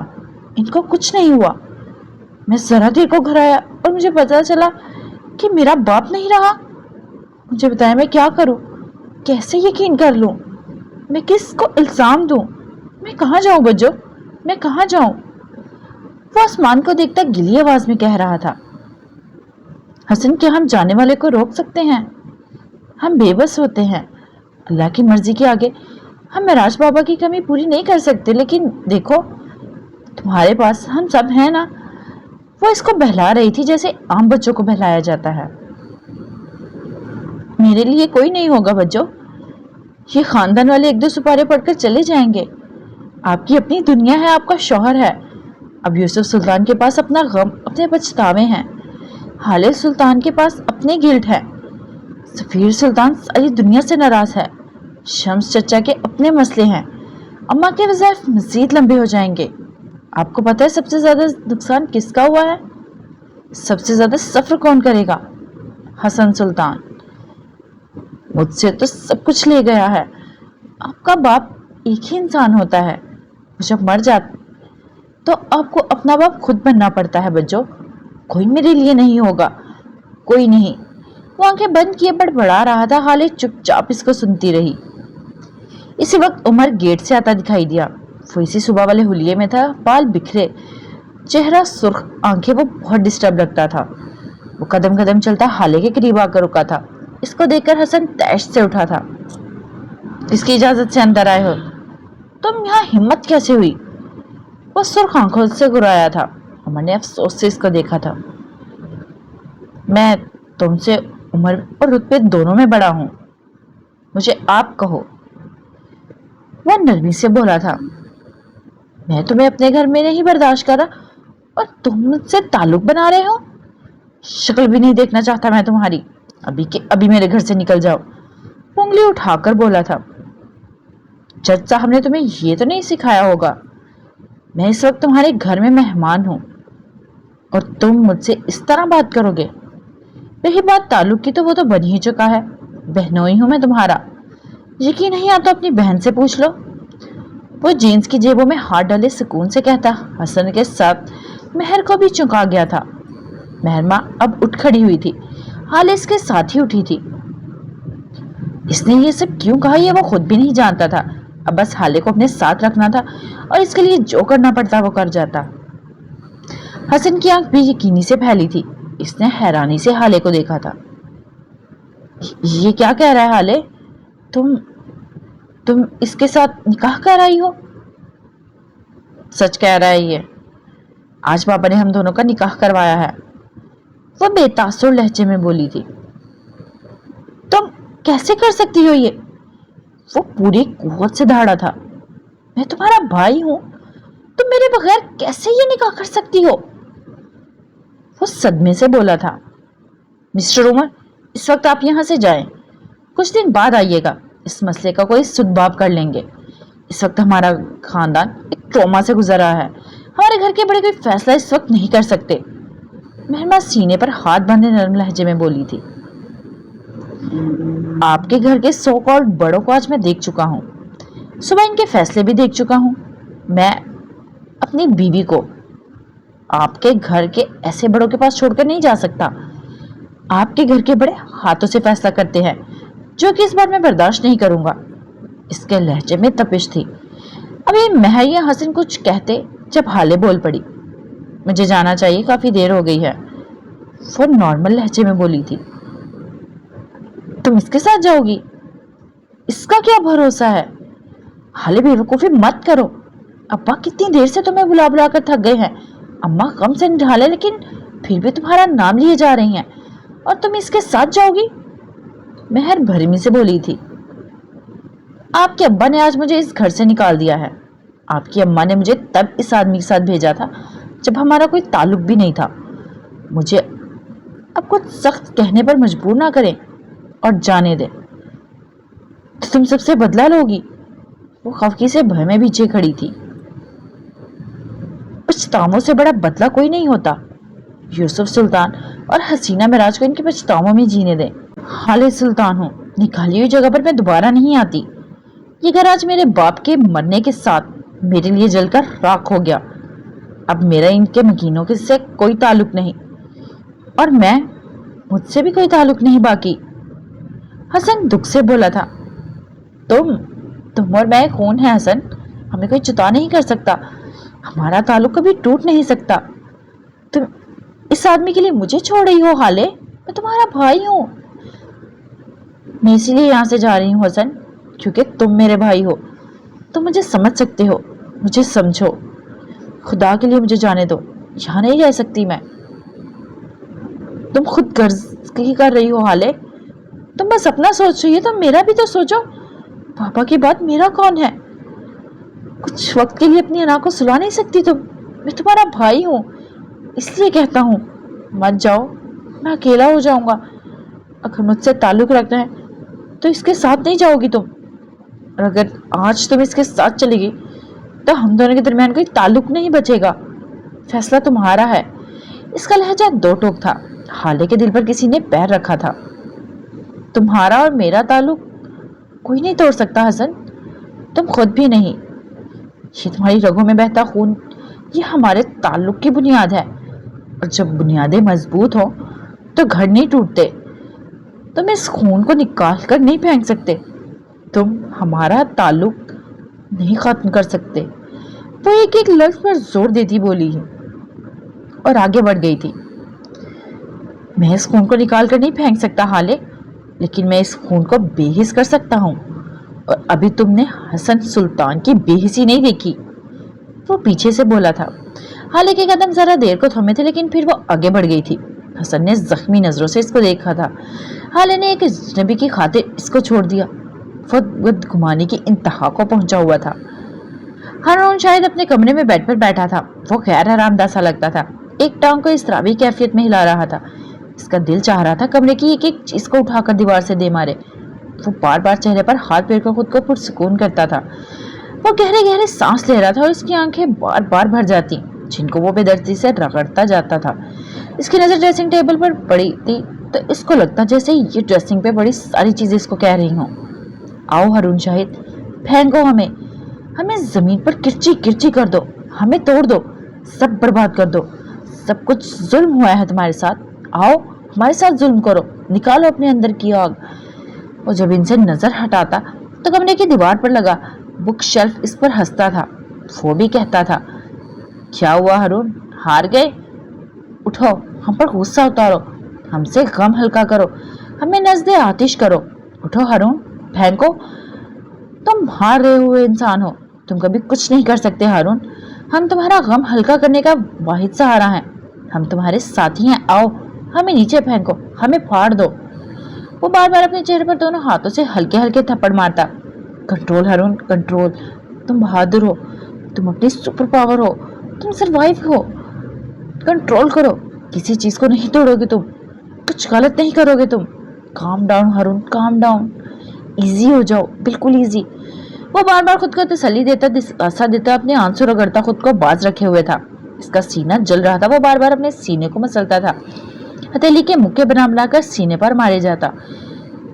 S1: इनको कुछ नहीं हुआ। मैं जरा देर को घर आया और मुझे पता चला कि मेरा बाप नहीं रहा। मुझे बताया मैं क्या करूं, कैसे यकीन कर लूं, मैं किसको इल्जाम दूं, मैं कहाँ जाऊं बच्चों, मैं कहाँ जाऊं? वो आसमान को देखता गिली आवाज में कह रहा था। हसन, क्या हम जाने वाले को रोक सकते हैं? हम बेबस होते हैं। अल्लाह की मर्जी के आगे हम महराज बाबा की कमी पूरी नहीं कर सकते। लेकिन देखो, तुम्हारे पास हम सब हैं ना। वो इसको बहला रही थी जैसे आम बच्चों को बहलाया जाता है। मेरे लिए कोई नहीं होगा बच्चों। ये खानदान वाले 1-2 सुपारे पढ़कर चले जाएंगे। आपकी अपनी दुनिया है, आपका शौहर है। अब यूसुफ सुल्तान के पास अपना गम, अपने पछतावे हैं। हाले सुल्तान के पास अपने गिल्ट है। सफीर सुल्तान सारी दुनिया से नाराज है। शम्स चचा के अपने मसले हैं। अम्मा के वज़ाइफ मज़ीद लंबे हो जाएंगे। आपको पता है सबसे ज्यादा नुकसान किसका हुआ है? सबसे ज्यादा सफर कौन करेगा? हसन सुल्तान। मुझसे तो सब कुछ ले गया है। आपका बाप एक ही इंसान होता है। वो जब मर जाता तो आपको अपना बाप खुद बनना पड़ता है बच्चों। कोई मेरे लिए नहीं होगा, कोई नहीं। वो आंखें बंद किए बड़बड़ा रहा था। हाले चुपचाप इसको सुनती रही। इसी वक्त उमर गेट से आता दिखाई दिया। वो इसी सुबह वाले हुलिये में था, बाल बिखरे, चेहरा सुर्ख, आंखें। वो बहुत डिस्टर्ब लगता था। वो कदम कदम चलता हाले के करीब आकर रुका था। इसको देखकर हसन तैश से उठा था। इसकी इजाजत से अंदर आए हो? तुम यहाँ हिम्मत कैसे हुई? वो सुर्ख आंखों से गुराया था। उमर ने अफसोस से इसको देखा था। मैं तुमसे उम्र और रुतबे दोनों में बड़ा हूं, मुझे आप कहो। वह नरमी से बोला था। मैं तुम्हें अपने घर में नहीं बर्दाश्त कर रहा और तुम मुझसे ताल्लुक बना रहे हो। शक्ल भी नहीं देखना चाहता मैं तुम्हारी, अभी के अभी मेरे घर से निकल जाओ। उंगली उठाकर बोला था। जज साहब ने तुम्हें ये तो नहीं सिखाया होगा। मैं इस वक्त तुम्हारे घर में मेहमान हूं और तुम मुझसे इस तरह बात करोगे। रही बात ताल्लुक की तो वो तो बन ही चुका है, बहनोई हूं मैं तुम्हारा। यकीन नहीं आता अपनी बहन से पूछ लो। वो जीन्स की जेबों में हाथ डाले सुकून से कहता हसन के साथ महर को भी चौंका गया था। महरमा अब उठ खड़ी हुई थी, हाल इसके साथ ही उठी थी। इसने ये सब क्यों कहा ये वो खुद भी नहीं जानता था। अब बस हाले को अपने साथ रखना था और इसके लिए जो करना पड़ता वो कर जाता। हसन की आंख भी यकीनी से फैली थी। इसने हैरानी से हाले को देखा था। ये क्या कह रहा है हाले? तुम इसके साथ निकाह कर आई हो? सच कह रहा है ये। आज पापा ने हम दोनों का निकाह करवाया है। वो बेतासुर लहजे में बोली थी। तुम कैसे कर सकती हो ये? वो पूरी कुव्वत से दहाड़ा था। मैं तुम्हारा भाई हूं, तुम मेरे बगैर कैसे ये निकाह कर सकती हो? वो सदमे से बोला था। मिस्टर उमर, इस वक्त आप यहां से जाएं, कुछ दिन बाद आइएगा, इस मसले का कोई सुधबाब कर लेंगे। इस वक्त हमारा खानदान एक ट्रॉमा से गुजर रहा है, हमारे घर के बड़े कोई फैसला इस वक्त नहीं कर सकते। मेहरमा सीने पर हाथ बांधे नरम लहजे में बोली थी। आपके घर के सो कॉल्ड बड़ों को आज मैं देख चुका हूं, सुबह इनके फैसले भी देख चुका हूं। मैं अपनी बीवी को आपके घर के ऐसे बड़ों के पास छोड़कर नहीं जा सकता। आपके घर के बड़े हाथों से फैसला करते हैं, जो कि इस बार मैं बर्दाश्त नहीं करूंगा। इसके लहजे में तपिश थी। अभी महर या हसन कुछ कहते जब हाले बोल पड़ी। मुझे जाना चाहिए, काफी देर हो गई है। वो नॉर्मल लहजे में बोली थी। तुम इसके साथ जाओगी? इसका क्या भरोसा है? हाले बेवकूफी मत करो। अब्बा कितनी देर से तुम्हें बुला बुला कर थक गए हैं। अम्मा कम से ढाले, लेकिन फिर भी तुम्हारा नाम लिए जा रही हैं और तुम इसके साथ जाओगी? महर भरमी से बोली थी। आपके अब्बा ने आज मुझे इस घर से निकाल दिया है। आपकी अम्मा ने मुझे तब इस आदमी के साथ भेजा था जब हमारा कोई ताल्लुक भी नहीं था। मुझे अब कुछ सख्त कहने पर मजबूर ना करें और जाने दें। तो तुम सबसे बदला लोगी? वो खफकी से भय में पीछे खड़ी थी। पछतावों से बड़ा बदला कोई नहीं होता। यूसुफ सुल्तान और हसीना मिराज को इनके पछतावों में जीने दें। हाले सुल्तान हूं, निकाली हुई जगह पर मैं दोबारा नहीं आती। ये घर आज मेरे बाप के मरने के साथ मेरे लिए जलकर राख हो गया। अब मेरा इनके मकीनों के से कोई ताल्लुक नहीं और मुझसे भी कोई ताल्लुक नहीं बाकी। हसन दुख से बोला था। तुम और मैं खून है हसन, हमें कोई जुदा नहीं कर सकता। हमारा ताल्लुक कभी टूट नहीं सकता। तुम इस आदमी के लिए मुझे छोड़ रही हो हाले? मैं तुम्हारा भाई हूं। मैं इसीलिए यहां से जा रही हूं हसन, क्योंकि तुम मेरे भाई हो। तुम मुझे समझ सकते हो, मुझे समझो। खुदा के लिए मुझे जाने दो, यहां नहीं रह सकती मैं। तुम खुद गर्ज ही कर रही हो हाले। तुम बस अपना सोच रही हो तो मेरा भी तो सोचो। पापा की बात मेरा कौन है? कुछ वक्त के लिए अपनी अना को सुला नहीं सकती तुम? मैं तुम्हारा भाई हूं, इसलिए कहता हूं मत जाओ, मैं अकेला हो जाऊंगा। अगर मुझसे ताल्लुक रखना है तो इसके साथ नहीं जाओगी तुम, और अगर आज तुम इसके साथ चलेगी तो हम दोनों के दरमियान कोई ताल्लुक नहीं बचेगा। फैसला तुम्हारा है। इसका लहजा दो टोक था। हाले के दिल पर किसी ने पैर रखा था। तुम्हारा और मेरा ताल्लुक कोई नहीं तोड़ सकता हसन, तुम खुद भी नहीं। ये तुम्हारी रगों में बहता खून, ये हमारे ताल्लुक की बुनियाद है। और जब बुनियादें मजबूत हो तो घर नहीं टूटते। तुम इस खून को निकाल कर नहीं फेंक सकते। तुम हमारा ताल्लुक नहीं खत्म कर सकते। वो एक एक लफ्ज पर जोर देती बोली है और आगे बढ़ गई थी। मैं इस खून को निकाल कर नहीं फेंक सकता हाले, लेकिन मैं इस खून को बेहिस कर सकता हूँ। और अभी तुमने हसन सुल्तान की बेहिसी नहीं देखी। वो पीछे से बोला था। हाले के कदम जरा देर को थमे थे, लेकिन फिर वो आगे बढ़ गई थी। حسن نے زخمی نظروں سے اس کو دیکھا تھا۔ حالے نے ایک اجنبی کی خاطر اس کو چھوڑ دیا، خود گھمانے کی انتہا کو پہنچا ہوا تھا۔ ہارون شاید اپنے کمرے میں بیڈ پر بیٹھا تھا، وہ غیر آرام دہ سا لگتا تھا، ایک ٹانگ کو اس طرح کیفیت میں ہلا رہا تھا، اس کا دل چاہ رہا تھا کمرے کی ایک ایک چیز کو اٹھا کر دیوار سے دے مارے۔ وہ بار بار چہرے پر ہاتھ پھیر کر خود کو پرسکون کرتا تھا۔ وہ گہرے گہرے سانس لے رہا تھا اور اس کی آنکھیں بار بار بھر جاتی جن کو وہ بے دردی سے رگڑتا جاتا تھا۔ اس کی نظر ڈریسنگ ٹیبل پر پڑی تھی تو اس کو لگتا جیسے یہ ڈریسنگ پہ بڑی ساری چیزیں اس کو کہہ رہی ہوں، آؤ ہارون شاہد، پھینکو ہمیں زمین پر کرچی کرچی کر دو، ہمیں توڑ دو، سب برباد کر دو، سب کچھ ظلم ہوا ہے تمہارے ساتھ، آؤ ہمارے ساتھ ظلم کرو، نکالو اپنے اندر کی آگ۔ وہ جب ان سے نظر ہٹاتا تو کمرے کی دیوار پر لگا بک شیلف اس پر ہنستا تھا۔ وہ بھی کہتا تھا، کیا ہوا ہارون، ہار گئے؟ اٹھو، ہم پر غصہ اتارو، ہم سے غم ہلکا کرو، ہمیں نزد آتش کرو، اٹھو ہارون، پھینکو، تم ہار رہے ہوئے انسان ہو، تم کبھی کچھ نہیں کر سکتے ہارون، ہم تمہارا غم ہلکا کرنے کا واحد سہارا ہیں، ہم تمہارے ساتھی ہیں، آؤ ہمیں نیچے پھینکو، ہمیں پھاڑ دو۔ وہ بار بار اپنے چہرے پر دونوں ہاتھوں سے ہلکے ہلکے تھپڑ مارتا۔ کنٹرول ہارون، کنٹرول، تم بہادر ہو، تم اپنی سپر پاور ہو، تم سروائیو ہو، کنٹرول کرو، کسی چیز کو نہیں توڑو گے، تم کچھ غلط نہیں کرو گے، تم calm down Haroon, calm down, easy ہو جاؤ، بالکل ایزی۔ وہ بار بار خود کو تسلی دیتا، دلاسا دیتا، اپنے آنسو رگڑتا، خود کو باز رکھے ہوئے تھا۔ اس کا سینہ جل رہا تھا، وہ بار بار اپنے سینے کو مسلتا تھا، ہتھیلی کے مکے بنا کر سینے پر مارے جاتا۔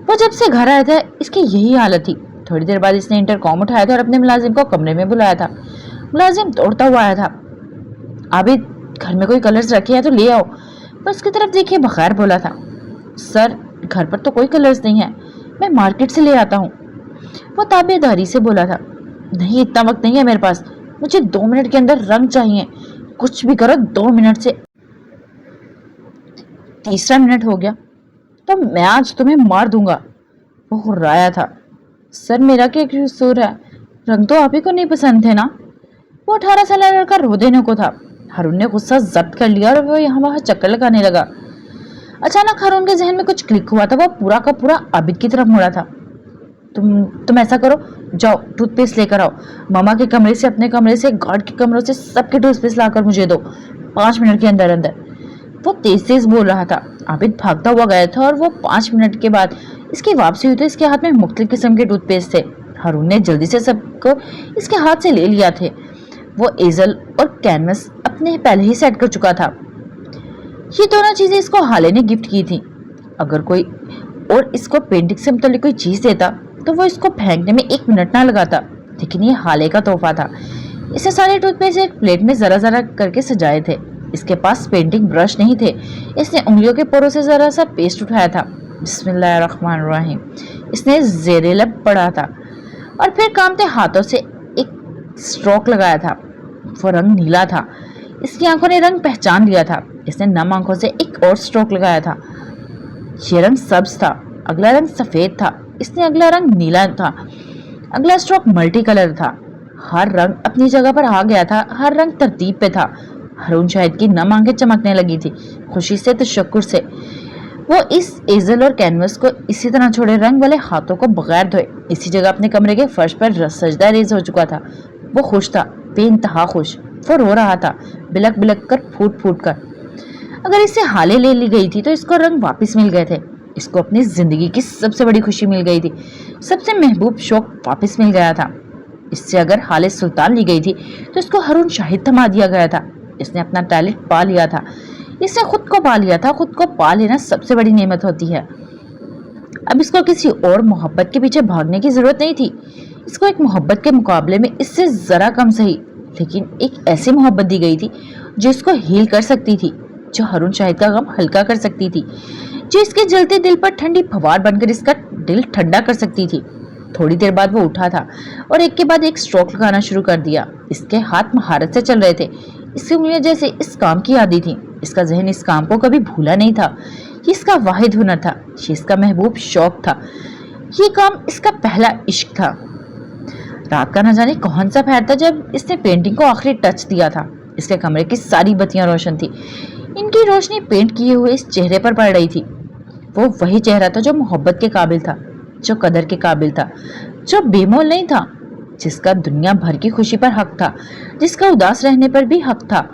S1: وہ جب سے گھر آیا تھا اس کی یہی حالت تھی۔ تھوڑی دیر بعد اس نے انٹرکام اٹھایا تھا اور اپنے ملازم کو کمرے میں بلایا تھا۔ ملازم دوڑتا ہوا آیا تھا، عابد گھر میں کوئی کلرز رکھے ہیں تو لے آؤ۔ وہ اس کی طرف دیکھے بغیر بولا تھا، سر گھر پر تو کوئی کلرز نہیں ہے، میں مارکیٹ سے لے آتا ہوں۔ وہ تابع داری سے بولا تھا، نہیں اتنا وقت نہیں ہے میرے پاس، مجھے 2 منٹ کے اندر رنگ چاہیے، کچھ بھی کرو 2 منٹ سے 3 منٹ ہو گیا تو میں آج تمہیں مار دوں گا۔ وہ ہرایا تھا، سر میرا کیا قصور ہے، رنگ تو آپ ہی کو نہیں پسند تھے نا۔ وہ 18 سالہ لڑکا رو دینے کو تھا۔ ہارون نے غصہ ضبط کر لیا اور وہ یہاں وہاں چکر لگانے لگا۔ اچانک ہارون کے ذہن میں کچھ کلک ہوا تھا، وہ پورا کا پورا عابد کی طرف مڑا تھا۔ تم ایسا کرو، جاؤ ٹوتھ پیسٹ لے کر آؤ، ماما کے کمرے سے، اپنے کمرے سے، گارڈ کے کمروں سے سب کے ٹوتھ پیسٹ لا کر مجھے دو 5 منٹ کے اندر اندر۔ وہ تیز تیز بول رہا تھا۔ عابد بھاگتا ہوا گیا تھا اور وہ 5 منٹ کے بعد اس کی واپسی ہوئی تو اس کے ہاتھ میں مختلف قسم کے ٹوتھ پیسٹ تھے۔ ہارون نے جلدی سے سب کو اس کے ہاتھ سے لے لیا تھے۔ وہ ایزل اور کینوس اپنے پہلے ہی سیٹ کر چکا تھا۔ یہ دونوں چیزیں اس کو حالے نے گفٹ کی تھی۔ اگر کوئی اور اس کو پینٹنگ سے متعلق کوئی چیز دیتا تو وہ اس کو پھینکنے میں 1 منٹ نہ لگاتا، لیکن یہ حالے کا تحفہ تھا۔ اسے سارے ٹوتھ پیسٹ ایک پلیٹ میں ذرا ذرا کر کے سجائے تھے۔ اس کے پاس پینٹنگ برش نہیں تھے، اس نے انگلیوں کے پوروں سے ذرا سا پیسٹ اٹھایا تھا۔ بسم اللہ الرحمن الرحیم اس نے زیر لب پڑھا تھا اور پھر کامتے ہاتھوں سے ایک سٹروک لگایا تھا۔ وہ رنگ نیلا تھا، اس کی آنکھوں نے رنگ پہچان لیا تھا۔ اس نے نم آنکھوں سے ایک اور سٹروک لگایا تھا، یہ رنگ سبز تھا، اگلا رنگ سفید تھا، اس نے اگلا رنگ نیلا تھا، اگلا سٹروک ملٹی کلر تھا۔ ہر رنگ اپنی جگہ پر آ گیا تھا، ہر رنگ ترتیب پہ تھا۔ ہارون شاہد کی نم آنکھیں چمکنے لگی تھی، خوشی سے، تشکر سے۔ وہ اس ایزل اور کینوس کو اسی طرح چھوڑے، رنگ والے ہاتھوں کو بغیر دھوئے اسی جگہ اپنے کمرے کے فرش پر سجدہ ریز ہو چکا تھا۔ وہ خوش تھا، بے انتہا خوش۔ وہ رو رہا تھا، بلک بلک کر، پھوٹ پھوٹ کر۔ اگر اس سے حالے لے لی گئی تھی تو اس کو رنگ واپس مل گئے تھے، اس کو اپنی زندگی کی سب سے بڑی خوشی مل گئی تھی، سب سے محبوب شوق واپس مل گیا تھا۔ اس سے اگر حالے سلطان لی گئی تھی تو اس کو ہارون شاہد تھما دیا گیا تھا۔ اس نے اپنا ٹیلنٹ پا لیا تھا، اس نے خود کو پا لیا تھا۔ خود کو پا لینا سب سے بڑی نعمت ہوتی ہے۔ اب اس کو کسی اور محبت کے پیچھے بھاگنے کی ضرورت نہیں تھی۔ اس کو ایک محبت کے مقابلے میں اس سے ذرا کم سہی لیکن ایک ایسی محبت دی گئی تھی جو اس کو ہیل کر سکتی تھی، جو ہارون شاہد کا غم ہلکا کر سکتی تھی، جو اس کے جلتے دل پر ٹھنڈی پھوار بن کر اس کا دل ٹھنڈا کر سکتی تھی۔ تھوڑی دیر بعد وہ اٹھا تھا اور ایک کے بعد ایک سٹروک لگانا شروع کر دیا۔ اس کے ہاتھ مہارت سے چل رہے تھے، اس کی انگلیاں جیسے اس کام کی عادی تھی۔ اس کا ذہن اس کام کو کبھی بھولا نہیں تھا۔ یہ اس کا واحد ہنر تھا، یہ اس کا محبوب شوق تھا، یہ کام اس کا پہلا عشق تھا۔ رات کا نہ جانے کون سا پہر تھا جب اس نے پینٹنگ کو آخری ٹچ دیا تھا۔ اس کے کمرے کی ساری بتیاں روشن تھی، इनकी रोशनी पेंट किए हुए इस चेहरे पर पड़ रही थी। वो वही चेहरा था जो मोहब्बत के काबिल था, जो कदर के काबिल था, जो बेमोल नहीं था, जिसका दुनिया भर की खुशी पर हक था, जिसका उदास रहने पर भी हक था,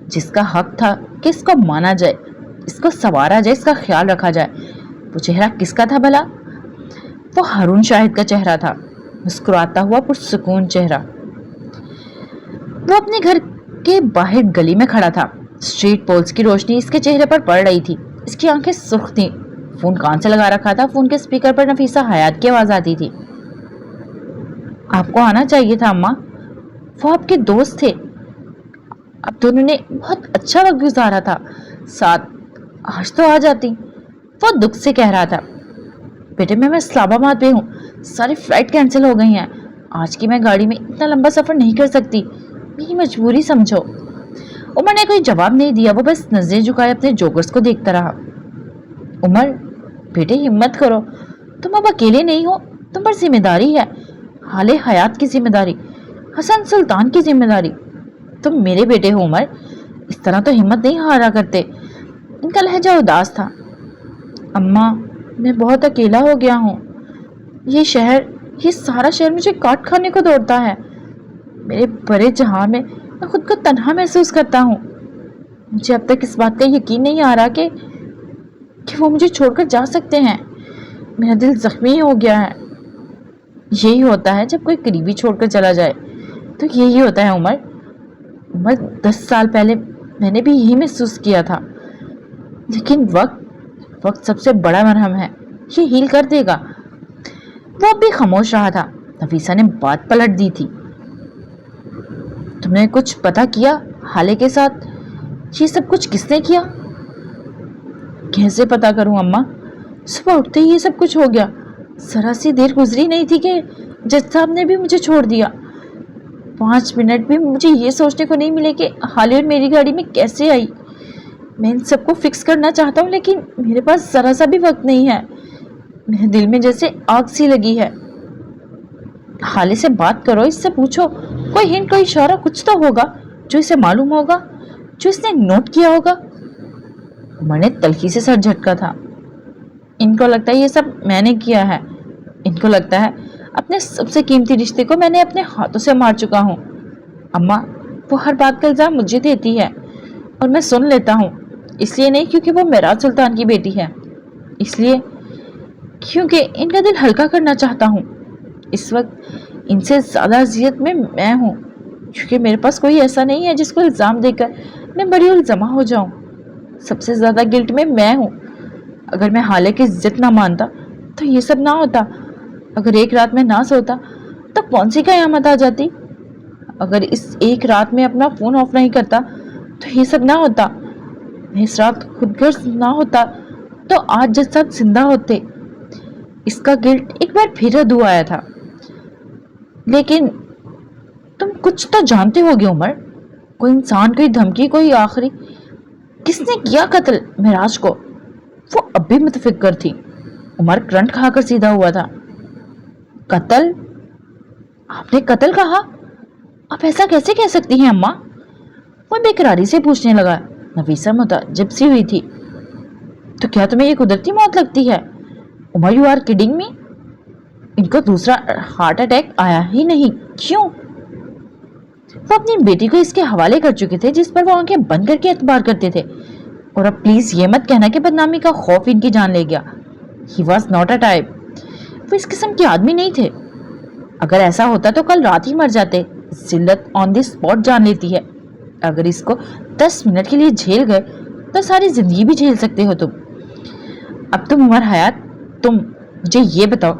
S1: जिसका हक था कि इसको माना जाए, इसको संवारा जाए, इसका ख्याल रखा जाए। वो चेहरा किसका था भला? वो हारून शाहिद का चेहरा था, मुस्कुराता हुआ पुरसुकून चेहरा। वो अपने घर के बाहर गली में खड़ा था। स्ट्रीट पोल्स की रोशनी इसके चेहरे पर पड़ रही थी। इसकी आंखें सुर्ख थीं। फोन कान से लगा रखा था। फोन के स्पीकर पर नफीसा हयात की आवाज आती थी। आपको आना चाहिए था अम्मा, वो आपके दोस्त थे, अब दोनों ने बहुत अच्छा वक्त गुजारा था साथ, आज तो आ जाती। वो दुख से कह रहा था। बेटे मैं इस्लामाबाद में हूँ, सारी फ्लाइट कैंसिल हो गई हैं, आज की मैं गाड़ी में इतना लंबा सफर नहीं कर सकती, मेरी मजबूरी समझो। उमर ने कोई जवाब नहीं दिया। वो बस नजरें झुकाए अपने जोकर्स को देखता रहा। उमर बेटे हिम्मत करो, तुम अब अकेले नहीं हो, तुम पर जिम्मेदारी है, हाले हयात की जिम्मेदारी, हसन सुल्तान की जिम्मेदारी। तुम मेरे बेटे हो उमर, इस तरह तो हिम्मत नहीं हारा करते। इनका लहजा उदास था। अम्मा मैं बहुत अकेला हो गया हूँ, ये शहर, ये सारा शहर मुझे काट खाने को दौड़ता है। मेरे बड़े जहां में मैं खुद को तन्हा महसूस करता हूँ। मुझे अब तक इस बात का यकीन नहीं आ रहा कि वो मुझे छोड़कर जा सकते हैं। मेरा दिल जख्मी हो गया है। यही होता है जब कोई करीबी छोड़कर चला जाए, तो यही होता है उमर। 10 साल पहले मैंने भी यही महसूस किया था, लेकिन वक्त सबसे बड़ा मरहम है, ये हील कर देगा। वो अब भी खामोश रहा था। नफीसा ने बात पलट दी थी। तुमने कुछ पता किया हाले के साथ? ये सब कुछ किसने किया? कैसे पता करूं अम्मा, सुबह उठते ही ये सब कुछ हो गया। जरा सी देर गुजरी नहीं थी कि जज साहब ने भी मुझे छोड़ दिया। 5 मिनट भी मुझे ये सोचने को नहीं मिले कि हाले और मेरी गाड़ी में कैसे आई। मैं इन सबको फिक्स करना चाहता हूँ, लेकिन मेरे पास जरा सा भी वक्त नहीं है। मेरे दिल में जैसे आग सी लगी है। हाले से बात करो, इससे पूछो, कोई हिंट, कोई इशारा कुछ तो होगा जो इसे मालूम होगा, जो इसने नोट किया होगा। उमर ने तल्खी से सर झटका था। इनको लगता है ये सब मैंने किया है। इनको लगता है अपने सबसे कीमती रिश्ते को मैंने अपने हाथों से मार चुका हूँ। अम्मा वो हर बात का इल्जाम मुझे देती है और मैं सुन लेता हूँ। इसलिए नहीं क्योंकि वो मेराज सुल्तान की बेटी है, इसलिए क्योंकि इनका दिल हल्का करना चाहता हूँ। इस वक्त इनसे ज़्यादा अजियत में मैं हूँ, क्योंकि मेरे पास कोई ऐसा नहीं है जिसको इल्ज़ाम देकर मैं बड़ी उलझमा हो जाऊँ। सबसे ज़्यादा गिल्ट में मैं हूँ। अगर मैं हाले की इज्जत ना मानता तो ये सब ना होता। अगर एक रात में ना सोता तो कौन सी कयामत आ जाती। अगर इस एक रात में अपना फ़ोन ऑफ नहीं करता तो ये सब ना होता। मैं इस रात खुदगर्ज ना होता तो आज जज साहब जिंदा होते। इसका गिल्ट एक बार फिर अधू आया था। लेकिन तुम कुछ तो जानते होगे उमर, कोई इंसान, कोई धमकी, कोई आखिरी। किसने किया कत्ल मेराज को? वो अब भी मुतफिक्र थी। उमर करंट खाकर सीधा हुआ था। कत्ल? आपने कत्ल कहा? आप ऐसा कैसे कह सकती हैं अम्मा? वो बेकरारी से पूछने लगा। नफीसा मुताज्जिब सी हुई थी। तो क्या तुम्हें ये कुदरती मौत लगती है? Umar you are kidding me? इनको दूसरा हार्ट अटैक आया ही नहीं, क्यों? वो अपनी बेटी को इसके हवाले कर चुके थे जिस पर वो आंखें बंद करके एतबार करते थे। और अब प्लीज ये मत कहना कि बदनामी का खौफ इनकी जान ले गया। He was not a type. वो इस किस्म के आदमी नहीं थे। अगर ऐसा होता तो कल रात ही मर जाते। जिल्लत ऑन द स्पॉट जान लेती है। अगर इसको 10 मिनट के लिए झेल गए तो सारी जिंदगी भी झेल सकते हो तुम। अब तुम उमर हयात, तुम मुझे ये बताओ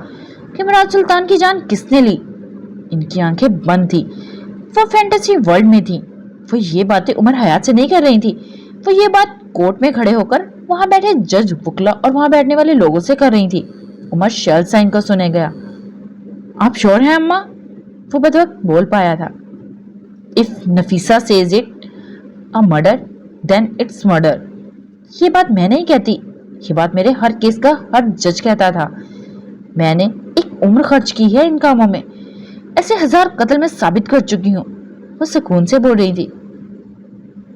S1: कि मुराद सुल्तान की जान किसने ली? इनकी आंखें बंद थी। वो फैंटेसी वर्ल्ड में थी। वो ये बातें उमर हयात से नहीं कर रही थी। वो ये बात कोर्ट में खड़े होकर वहां बैठे जज, वुकला और वहां बैठने वाले लोगों से कर रही थी। उमर शर्ल साइन को सुने गया। आप श्योर हैं अम्मा? वो बदवक्त बोल पाया था। If Nafisa says it a murder then it's murder. ये बात मैं नहीं कहती, ये बात मेरे हर केस का हर जज कहता था। मैंने एक उम्र खर्च की है इन कामों में, ऐसे 1000 कत्ल में साबित कर चुकी हूँ। वो सुकून से बोल रही थी।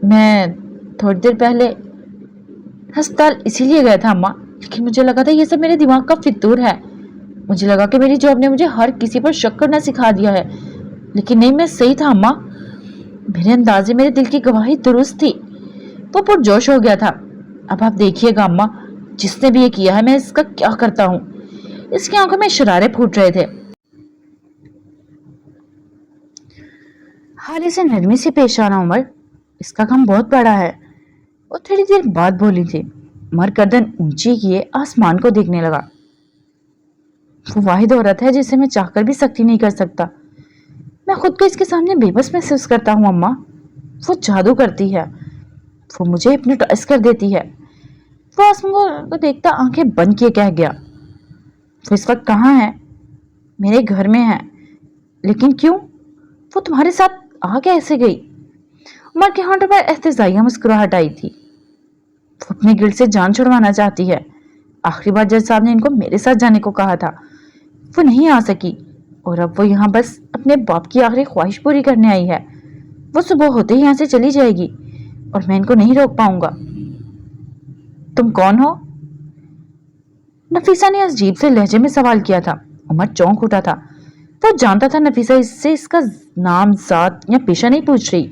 S1: मैं थोड़ी देर पहले अस्पताल इसीलिए गया था अम्मा, लेकिन मुझे लगा था ये सब मेरे दिमाग का फितूर है। मुझे लगा कि मेरी जॉब ने मुझे हर किसी पर शक करना सिखा दिया है, लेकिन नहीं, मैं सही था अम्मा। मेरे अंदाजे, मेरे दिल की गवाही दुरुस्त थी। वो पुरजोश हो गया था। अब आप देखिएगा अम्मा, जिसने भी ये किया है, मैं इसका क्या करता हूँ। इसकी आंखों में शरारे फूट रहे थे। हाल से नरमी से पेश आना उमर, इसका काम बहुत बड़ा है। वो थोड़ी देर बाद बोली थी। उमर गर्दन ऊंची किए आसमान को देखने लगा। वो वाहिद औरत है जिसे मैं चाहकर भी सख्ती नहीं कर सकता। मैं खुद को इसके सामने बेबस महसूस करता हूँ अम्मा। वो जादू करती है, वो मुझे हिप्नोटाइज कर देती है। वो आसमान को देखता आंखें बंद किए कह गया, वो इस वक्त कहाँ है? मेरे घर में है। लेकिन क्यों? वो तुम्हारे साथ आ कैसे गई? उमर के होंठों पर एहतजाजिया मुस्कुराहट आई थी। वो अपने गिल्ड से जान छुड़वाना चाहती है। आखिरी बार जज साहब ने इनको मेरे साथ जाने को कहा था, वो नहीं आ सकी, और अब वो यहाँ बस अपने बाप की आखिरी ख्वाहिश पूरी करने आई है। वो सुबह होते ही यहाँ से चली जाएगी और मैं इनको नहीं रोक पाऊंगा। तुम कौन हो? नफीसा ने अजीब से लहजे में सवाल किया था। उमर चौंक उठा था। वो जानता था नफीसा इससे इसका नाम, जात या पेशा नहीं पूछ रही,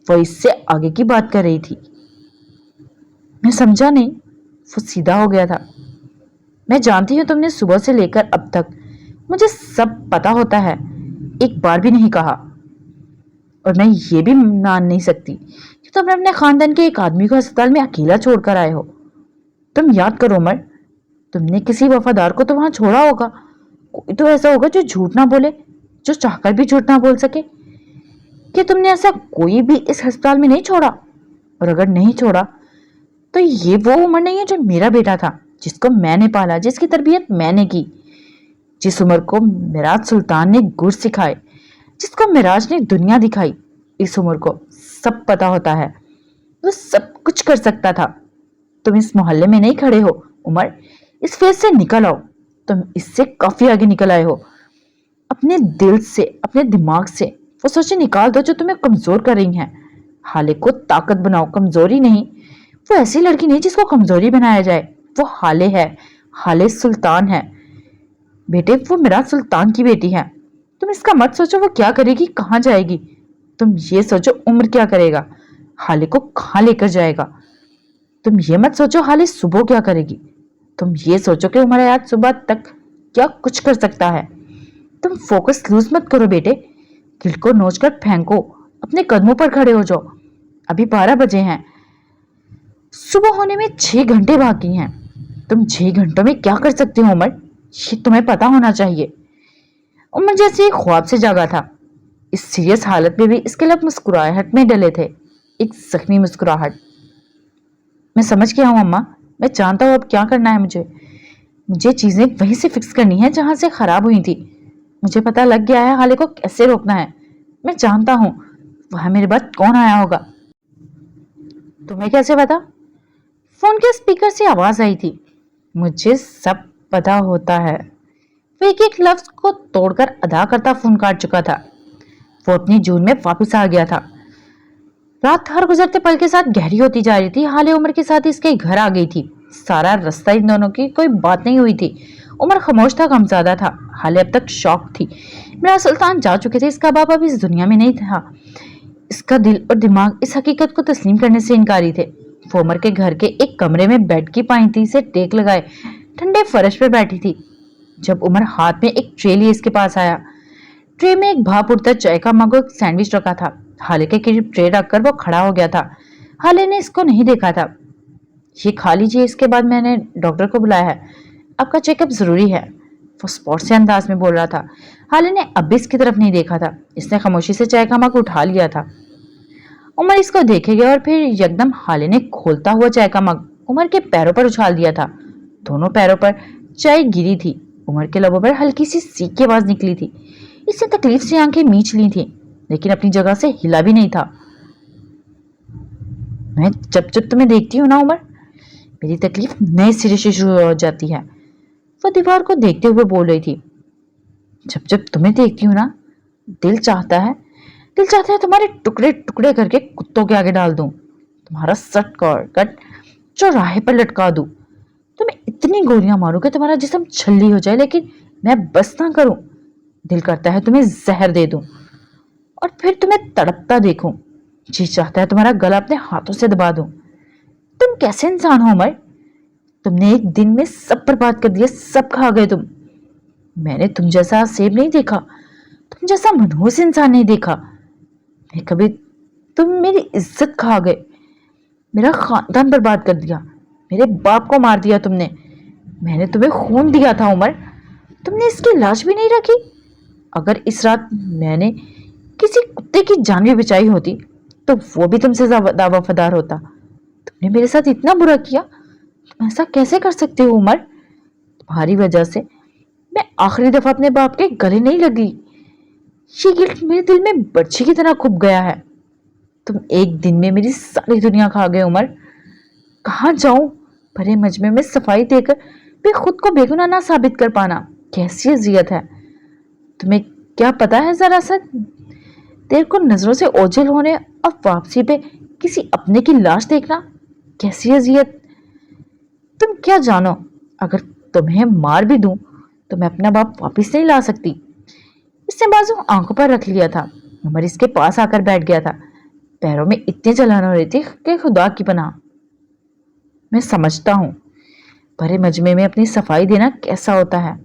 S1: वो इससे आगे की बात कर रही थी। मैं समझा नहीं। वो सीधा हो गया था। मैं जानती हूँ तुमने सुबह से लेकर अब तक मुझे सब पता होता है, एक बार भी नहीं कहा। और मैं ये भी मान नहीं सकती कि तुम अपने खानदान के एक आदमी को अस्पताल में अकेला छोड़कर आए हो। तुम याद करो उमर, तुमने किसी वफादार को तो वहां छोड़ा होगा। कोई तो ऐसा होगा जो झूठ ना बोले, जो चाहकर भी झूठ ना बोल सके। कि तुमने ऐसा कोई भी इस अस्पताल में नहीं छोड़ा? और अगर नहीं छोड़ा तो ये वो उमर नहीं है जो मेरा बेटा था, जिसको मैंने पाला, जिसकी तरबियत मैंने की, जिस उमर को मिराज सुल्तान ने गुर सिखाए, जिसको मिराज ने दुनिया दिखाई। इस उमर को सब पता होता है, वो सब कुछ कर सकता था। तुम इस मोहल्ले में नहीं खड़े हो उमर, इस फेज से निकल आओ। तुम इससे काफी आगे निकल आए हो। अपने दिल से, अपने दिमाग से वो सोचे निकाल दो जो तुम्हें कमजोर कर रही हैं। हाले को ताकत बनाओ, कमजोरी नहीं। वो ऐसी लड़की नहीं जिसको कमजोरी बनाया जाए। वो हाले है, हाले सुल्तान है। बेटे, वो मिराज सुल्तान की बेटी है। तुम इसका मत सोचो वो क्या करेगी, कहाँ जाएगी। तुम ये सोचो उम्र क्या करेगा, हाले को कहाँ लेकर जाएगा। तुम ये मत सोचो हाले सुबह क्या करेगी। तुम ये सोचो कि उमर आज सुबह तक क्या कुछ कर सकता है। तुम फोकस लूज मत करो बेटे, दिल को नोच कर फेंको, अपने कदमों पर खड़े हो जाओ। अभी 12 बजे हैं, सुबह होने में 6 घंटे बाकी हैं। तुम 6 घंटों में क्या कर सकते हो उमर, ये तुम्हें पता होना चाहिए। उमर जैसे एक ख्वाब से जागा था। इस सीरियस हालत में भी इसके लब मुस्कुराहट में डले थे, एक जख्मी मुस्कुराहट। मैं समझ गया हूँ अम्मा, मैं जानता हूँ अब क्या करना है। मुझे चीजें वहीं से फिक्स करनी है जहां से खराब हुई थी। मुझे पता लग गया है हाले को कैसे रोकना है। मैं जानता हूँ वहां मेरे बाद कौन आया होगा। तुम्हें कैसे पता? फोन के स्पीकर से आवाज आई थी। मुझे सब पता होता है। वो एक एक लफ्ज को तोड़कर अदा करता फोन काट चुका था। वो अपनी जून में वापस आ गया था। रात हर गुजरते पल के साथ गहरी होती जा रही थी। हाले उमर के साथ इसके घर आ गई थी। सारा रास्ता इन दोनों की कोई बात नहीं हुई थी। उमर खामोश था, गमज़दा था। हाले अब तक शौक थी। मेरा सुल्तान जा चुके थे, इसका बाप अब इस दुनिया में नहीं था। इसका दिल और दिमाग इस हकीकत को तस्लीम करने से इनकारी थे। वो उमर के घर के एक कमरे में बेड की पाइंती से टेक लगाए ठंडे फर्श पर बैठी थी जब उमर हाथ में एक ट्रे लिए इसके पास आया। ट्रे में एक भाप उड़ता चाय का मग और सैंडविच रखा था। हाले के करीब ट्रे रखकर वो खड़ा हो गया था। हाले ने इसको नहीं देखा था। ये खा लीजिए, इसके बाद मैंने डॉक्टर को बुलाया है, आपका चेकअप जरूरी है, वो स्पॉट से अंदाज में बोल रहा था। हाले ने अब भी इसकी तरफ नहीं देखा था। इसने खामोशी से चाय का मग उठा लिया था। उमर इसको देखे गया और फिर एकदम हाले ने खोलता हुआ चाय का मग उमर के पैरों पर उछाल दिया था। दोनों पैरों पर चाय गिरी थी। उमर के लबों पर हल्की सी सीख की आवाज निकली थी। इससे तकलीफ से आंखें मींच ली थी, लेकिन अपनी जगह से हिला भी नहीं था। मैं जब जब तुम्हें देखती हूँ ना उमर, मेरी तकलीफ नए सिरे से शुरू हो जाती है, वो दीवार को देखते हुए बोल रही थी। जब जब तुम्हें देखती हूँ ना, दिल चाहता है तुम्हारे टुकड़े टुकड़े करके कुत्तों के आगे डाल दूं, तुम्हारा सट कट चौराहे पर लटका दूं। तुम्हें इतनी गोलियां मारूं कि तुम्हारा जिस्म छल्ली हो जाए, लेकिन मैं बस ना करूं। दिल करता है तुम्हें जहर दे दूं और फिर तुम्हें तड़पता देखूं। जी चाहता है तुम्हारा गला अपने हाथों से दबा दूं। तुम कैसे इंसान हो उमर? तुमने एक दिन में सब बर्बाद कर दिया, सब खा गए तुम। मैंने तुम जैसा सेब नहीं देखा, तुम जैसा मनहूस इंसान नहीं देखा। मैं कभी तुम मेरी इज्जत खा गए, मेरा खानदान बर्बाद कर दिया, मेरे बाप को मार दिया तुमने। मैंने तुम्हें खून दिया था उमर, तुमने इसकी लाश भी नहीं रखी। अगर इस रात मैंने किसी कुत्ते की जान भी बचाई होती तो वो भी तुमसे ज्यादा वफादार होता। तुमने मेरे साथ इतना बुरा किया, तुम ऐसा कैसे कर सकते हो उमर? तुम्हारी वजह से मैं आखिरी दफा अपने बाप के गले नहीं लगी। ये गिल्ट मेरे दिल में बर्छी की तरह खुप गया है। तुम एक दिन में मेरी सारी दुनिया खा गए उमर। कहाँ जाऊं? भरे मजमे में सफाई देकर भी खुद को बेगुनाह ना साबित कर पाना कैसी अजियत है। तुम्हें क्या पता है जरा सा, तेरे को नजरों से ओझल होने और वापसी पे किसी अपने की लाश देखना कैसी अजियत। तुम क्या जानो, अगर तुम्हें मार भी दूं तो मैं अपना बाप वापस नहीं ला सकती। इसने बाजू आंखों पर रख लिया था। उमर इसके पास आकर बैठ गया था। पैरों में इतनी जलन हो रही थी कि खुदा की पनाह। मैं समझता हूं भरे मजमे में अपनी सफाई देना कैसा होता है।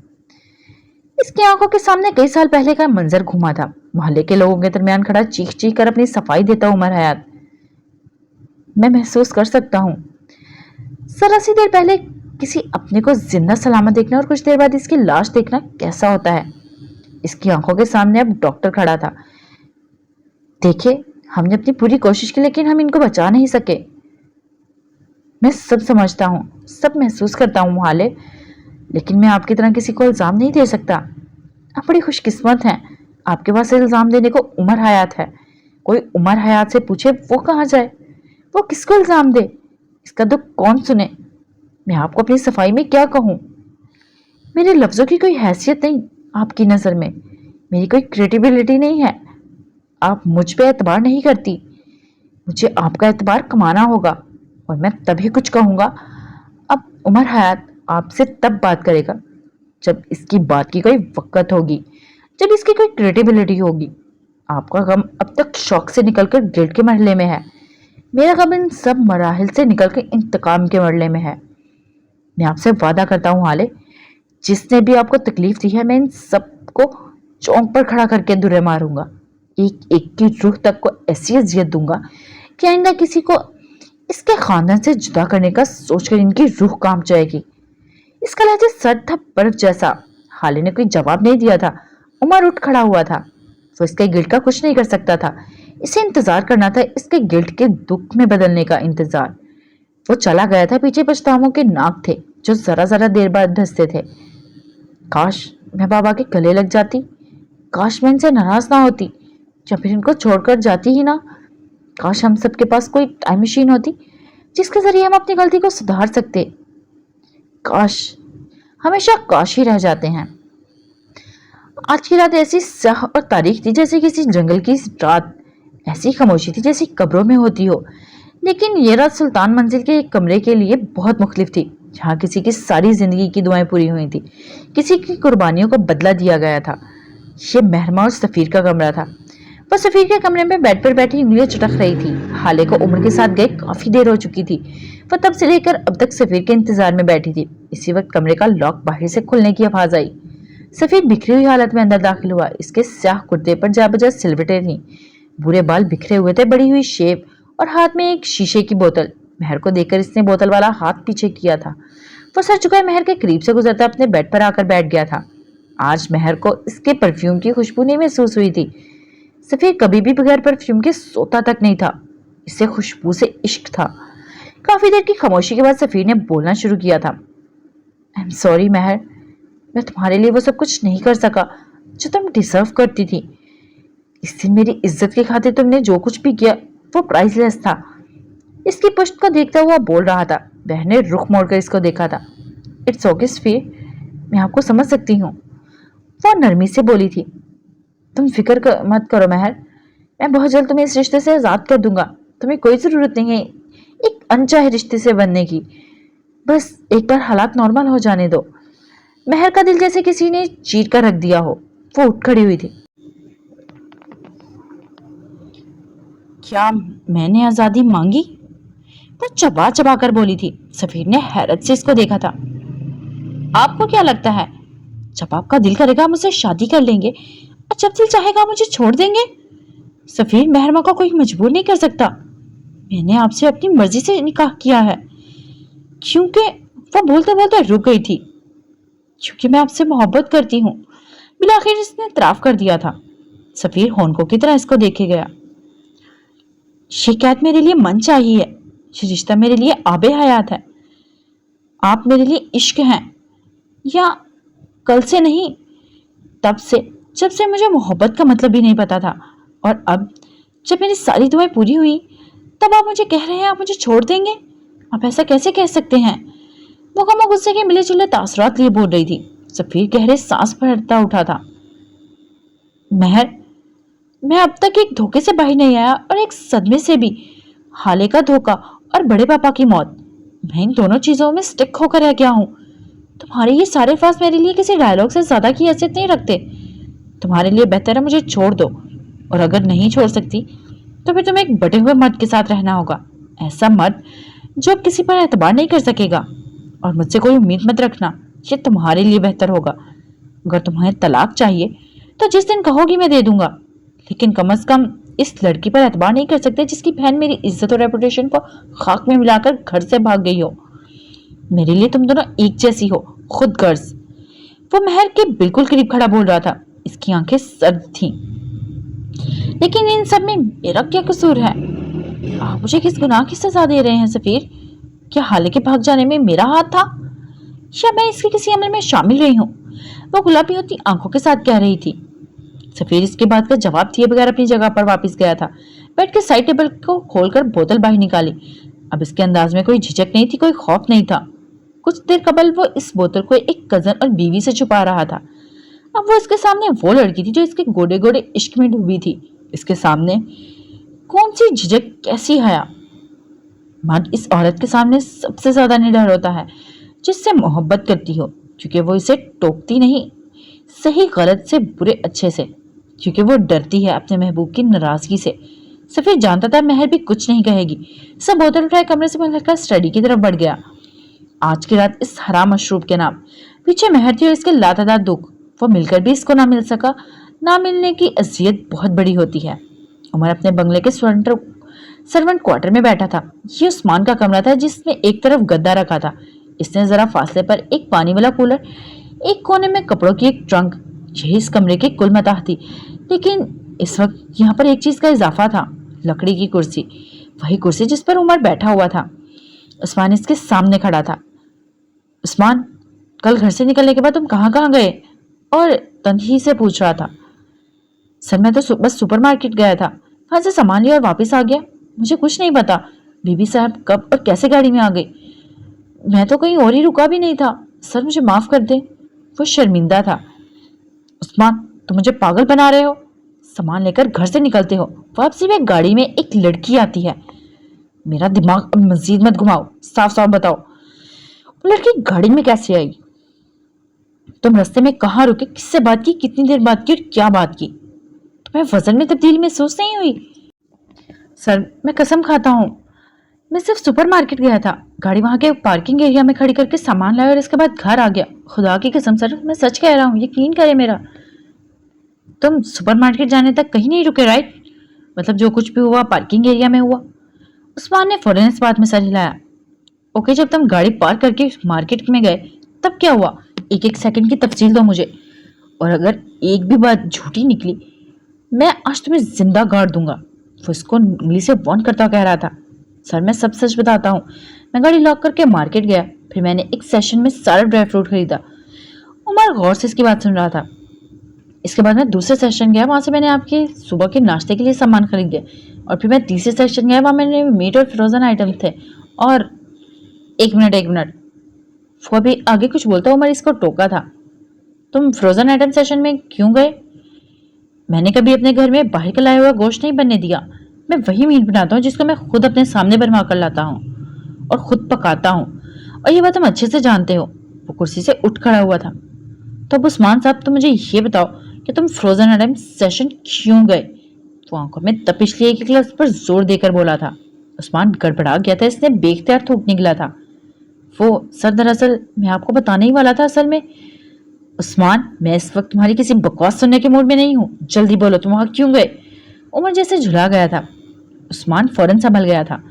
S1: इसकी आंखों के सामने कई साल पहले का मंजर घूमा था। मोहल्ले के लोगों के दरमियान खड़ा चीख चीख कर अपनी सफाई देता उमर हयात। मैं महसूस कर सकता हूँ जरा सी देर पहले किसी अपने को जिंदा सलामत देखना और कुछ देर बाद इसकी लाश देखना कैसा होता है। इसकी आंखों के सामने अब डॉक्टर खड़ा था। देखिए, हमने अपनी पूरी कोशिश की लेकिन हम इनको बचा नहीं सके। मैं सब समझता हूँ, सब महसूस करता हूँ मोहाले, लेकिन मैं आपकी तरह किसी को इल्जाम नहीं दे सकता। आप बड़ी खुशकिस्मत हैं, आपके पास इल्जाम देने को उमर हयात है। कोई उमर हयात से पूछे वो कहाँ जाए, वो किसको इल्जाम दे, इसका दुख कौन सुने। मैं आपको अपनी सफाई में क्या कहूँ? मेरे लफ्जों की कोई हैसियत नहीं आपकी नज़र में, मेरी कोई क्रेडिबिलिटी नहीं है। आप मुझ पे एतबार नहीं करती, मुझे आपका एतबार कमाना होगा और मैं तभी कुछ कहूँगा। अब उमर हयात आपसे तब बात करेगा जब इसकी बात की कोई वक़्त होगी, जब इसकी कोई क्रेडिबिलिटी होगी। आपका गम अब तक शौक से निकलकर गिल्ट के मरहले में है, मेरा गम इन सब मराहिल से निकलकर इंतकाम के मरहले में है। मैं आपसे वादा करता हूँ हाले, जिसने भी आपको तकलीफ दी है मैं इन सब को चौंक पर खड़ा करके दुरे मारूंगा। एक एक की रूह तक को ऐसी अजियत दूंगा कि आइंदा किसी को इसके खानदान से जुदा करने का सोचकर इनकी रूह कांप जाएगी। इसका लहजा सर्द था बर्फ जैसा। हाले ने कोई जवाब नहीं दिया था। उमर उठ खड़ा हुआ था। वो इसके गिल्ट का कुछ नहीं कर सकता था। इसे इंतजार करना था, इसके गिल्ट के दुख में बदलने का इंतजार। वो चला गया था। पीछे पछतावों के नाक थे जो जरा जरा देर बाद धंसते थे। काश मैं बाबा के गले लग जाती, काश मैं इनसे नाराज ना होती या फिर इनको छोड़कर जाती ही ना। काश हम सबके पास कोई टाइम मशीन होती जिसके जरिए हम अपनी गलती को सुधार सकते। काश, हमेशा काश ही रह जाते हैं। आज की रात ऐसी स्याह और तारीख थी जैसे किसी जंगल की रात। ऐसी खामोशी थी जैसी कब्रों में होती हो। लेकिन ये रात सुल्तान मंजिल के एक कमरे के लिए बहुत मुख्तलिफ थी, जहाँ किसी की सारी जिंदगी की दुआएं पूरी हुई थी, किसी की कुर्बानियों को बदला दिया गया था। ये महरमा और सफीर का कमरा था। वह सफीर के कमरे में बेड पर बैठी उंगलियां चटक रही थी। हाले को उम्र के साथ गए काफी देर हो चुकी थी। वह तब से लेकर अब तक सफीर के इंतजार में बैठी थी। इसी वक्त कमरे का लॉक बाहर से खुलने की आवाज आई। सफीर बिखरी हुई हालत में अंदर दाखिल हुआ। इसके स्याह कुर्ते पर जा बजा सिलवटें थीं, बुरे बाल बिखरे हुए थे, बड़ी हुई शेप और हाथ में एक शीशे की बोतल। महर को देखकर इसने बोतल वाला हाथ पीछे किया था। वो सर झुकाए महर के करीब से गुजरता अपने बेड पर आकर बैठ गया था। आज महर को इसके परफ्यूम की खुशबू नहीं महसूस हुई थी। सफीर कभी भी बगैर परफ्यूम के सोता तक नहीं था। इसे खुशबू से इश्क था। काफी देर की खामोशी के बाद सफीर ने बोलना शुरू किया था। आई एम सॉरी महर, मैं तुम्हारे लिए वो सब कुछ नहीं कर सका जो तुम डिजर्व करती थी। इस दिन मेरी इज्जत की खातिर तुमने जो कुछ भी किया वो प्राइसलेस था। इसकी पुश्त को देखता हुआ बोल रहा था। बहन ने रुख मोड़कर इसको देखा था। इट्स ओके सफीर, मैं आपको समझ सकती हूँ, वो नरमी से बोली थी। तुम फिक्र मत करो महर, मैं बहुत जल्द तुम्हें इस रिश्ते से आजाद कर दूंगा। तुम्हें कोई जरूरत नहीं है एक अनचाहे रिश्ते से बनने की। बस एक बार हालात नॉर्मल हो जाने दो। महर का दिल जैसे किसी ने चीर कर रख दिया हो। वो उठ खड़ी हुई थी। क्या मैंने आजादी मांगी? वो चबा चबा कर बोली थी। सफीर ने हैरत से इसको देखा था। आपको क्या लगता है, जब आपका दिल करेगा मुझसे शादी कर लेंगे और जब दिल चाहेगा मुझे छोड़ देंगे? सफीर, महरमा को कोई मजबूर नहीं कर सकता। मैंने आपसे अपनी मर्जी से निकाह किया है। क्योंकि वो बोलते बोलते रुक गई थी। क्योंकि मैं आपसे मोहब्बत करती हूँ। बिलाखिर इसने इतराफ कर दिया था। सफीर होनको की तरह इसको देखे गया। शिकायत मेरे लिए मन चाहिए। ये रिश्ता मेरे लिए आबे हयात है। आप मेरे लिए इश्क हैं, या कल से नहीं, तब से, जब से मुझे मोहब्बत का मतलब भी नहीं पता था। और अब जब मेरी सारी दुआएं पूरी हुई, तब आप मुझे कह रहे हैं आप मुझे छोड़ देंगे? आप ऐसा कैसे कह सकते हैं? वो कम गुस्से के मिले जुले तासरात लिए बोल रही थी। सफीर गहरे सांस भरता उठा था। महर, मैं अब तक एक धोखे से बाहर नहीं आया और एक सदमे से भी। हाले का धोखा और बड़े पापा की मौत, मैं इन दोनों चीजों में स्टिक होकर रह गया हूँ। तुम्हारे ये सारे अल्फाज मेरे लिए किसी डायलॉग से ज्यादा की हैसियत नहीं रखते। तुम्हारे लिए बेहतर है मुझे छोड़ दो, और अगर नहीं छोड़ सकती तो फिर तुम्हें एक बटे हुए मर्द के साथ रहना होगा। ऐसा मर्द जो अब किसी पर एतबार नहीं कर सकेगा। और मुझसे कोई उम्मीद मत रखना, ये तुम्हारे लिए बेहतर होगा। अगर तुम्हें तलाक चाहिए तो जिस दिन कहोगी मैं दे दूंगा, लेकिन कम से कम इस लड़की पर एतबार नहीं कर सकते जिसकी बहन मेरी इज्जत और रेपुटेशन को खाक में मिलाकर घर से भाग गई हो। मेरे लिए तुम दोनों एक जैसी हो, खुद गर्ज। वो महर के बिल्कुल करीब खड़ा बोल रहा था। इसकी आंखें सर्द थीं। लेकिन इन सब में मेरा क्या कसूर है? आप मुझे किस गुनाह की सजा दे रहे हैं सफीर? क्या हाले के भाग जाने में मेरा हाथ था, या मैं इसके किसी अमल में शामिल रही हूँ? वो गुलाबी होती आंखों के साथ कह रही थी। सफीर इसके बात का जवाब दिए बगैर अपनी जगह पर वापस गया था। बैठ के साइड टेबल को खोलकर बोतल बाहर निकाली। अब इसके अंदाज में कोई झिझक नहीं थी, कोई खौफ नहीं था। कुछ देर कबल वो इस बोतल को एक कजन और बीवी से छुपा रहा था। अब वो इसके सामने वो लड़की थी जो इसके गोडे गोडे इश्क में डूबी थी। इसके सामने कौन सी झिझक, कैसी हया? मर्द इस औरत के सामने सबसे ज्यादा निडर होता है जिससे मोहब्बत करती हो, क्योंकि वो इसे टोकती नहीं, सही गलत से बुरे अच्छे से, क्योंकि वो डरती है अपने महबूब की नाराजगी से। सफीर जानता था महर भी कुछ नहीं कहेगी। सब बोतल उठाए कमरे से बाहर का स्टडी की तरफ बढ़ गया। आज की रात इस हराम मशरूब के नाम पीछे महर थी और इसके लातादार दुख। वो मिलकर भी इसको ना मिल सका। ना मिलने की अजियत बहुत बड़ी होती है। उमर अपने बंगले के सर्वेंट क्वार्टर में बैठा था। ये उस्मान का कमरा था जिसमें एक तरफ गद्दा रखा था। इसने जरा फासले पर एक पानी वाला कूलर, एक कोने में कपड़ों की एक ट्रंक, यही इस कमरे की कुल मताह थी। लेकिन इस वक्त यहाँ पर एक चीज का इजाफा था, लकड़ी की कुर्सी। वही कुर्सी जिस पर उमर बैठा हुआ था। उस्मान इसके सामने खड़ा था। उस्मान, कल घर से निकलने के बाद तुम कहाँ कहाँ गए? और तन्ही से पूछ रहा था। सर, मैं तो बस सुपरमार्केट गया था, वहां से सामान लिया और वापस आ गया। मुझे कुछ नहीं पता बीबी साहब कब और कैसे गाड़ी में आ गई। मैं तो कहीं और ही रुका भी नहीं था। सर, मुझे माफ कर दे। वो शर्मिंदा था। उस्मान, तुम मुझे पागल बना रहे हो। सामान लेकर घर से निकलते हो, वापसी में गाड़ी में एक लड़की आती है। मेरा दिमाग अब मजीद मत घुमाओ, साफ साफ बताओ, वो लड़की गाड़ी में कैसे आई? तुम रास्ते में कहाँ रुके, किससे बात की, कितनी देर बात की और क्या बात की? तुम्हें वजन में तब्दीली महसूस नहीं हुई? सर, मैं कसम खाता हूँ, मैं सिर्फ सुपरमार्केट गया था। गाड़ी वहां के पार्किंग एरिया में खड़ी करके सामान लाया और इसके बाद घर आ गया। खुदा की कसम सर, मैं सच कह रहा हूँ, यकीन करे मेरा। तुम सुपरमार्केट जाने तक कहीं नहीं रुके, राइट? मतलब जो कुछ भी हुआ पार्किंग एरिया में हुआ? उस्मान ने फौरन इस बात में सर हिलाया। ओके, जब तुम गाड़ी पार्क करके मार्केट में गए तब क्या हुआ? एक एक सेकंड की तफसील दो मुझे, और अगर एक भी बात झूठी निकली मैं आज तुम्हें जिंदा गाड़ दूंगा। वो इसको उंगली से वार्न करता कह रहा था। सर, मैं सब सच बताता हूँ। मैं गाड़ी लॉक करके मार्केट गया, फिर मैंने एक सेशन में सारा ड्राई फ्रूट खरीदा। उमर गौर से इसकी बात सुन रहा था। इसके बाद मैं दूसरे सेशन गया, वहां से मैंने आपके सुबह के नाश्ते के लिए सामान खरीदे। और फिर मैं तीसरे सेशन गया, वहां मैंने मीट और फ्रोजन आइटम थे। और एक मिनट, वो अभी आगे कुछ बोलता उमर इसको टोका था। तुम फ्रोजन आइटम सेशन में क्यों गए? मैंने कभी अपने घर में बाहर का लाया हुआ गोश्त नहीं बनने दिया। मैं वही मीट बनाता हूँ जिसको मैं खुद अपने सामने बनवा कर लाता हूँ। और खुद पकाता हूँ, और ये बात तुम अच्छे से जानते हो। वो कुर्सी से उठ खड़ा हुआ था। तो अब उस्मान साहब, तुम मुझे ये बताओ कि तुम फ्रोजन आइटम सेशन क्यों गए? वो आंखों में तपिश लिए एक लफ्ज पर जोर देकर बोला था। उस्मान गड़बड़ा गया था, इसने बेख्तियार थूक निकला था। वो सर, दरअसल मैं आपको बताने ही वाला था। असल में उस्मान, मैं इस वक्त तुम्हारी किसी बकवास सुनने के मूड में नहीं हूँ। जल्दी बोलो, तुम वहां क्यों गए? उमर जैसे झुला गया था। उस्मान फौरन संभल गया था।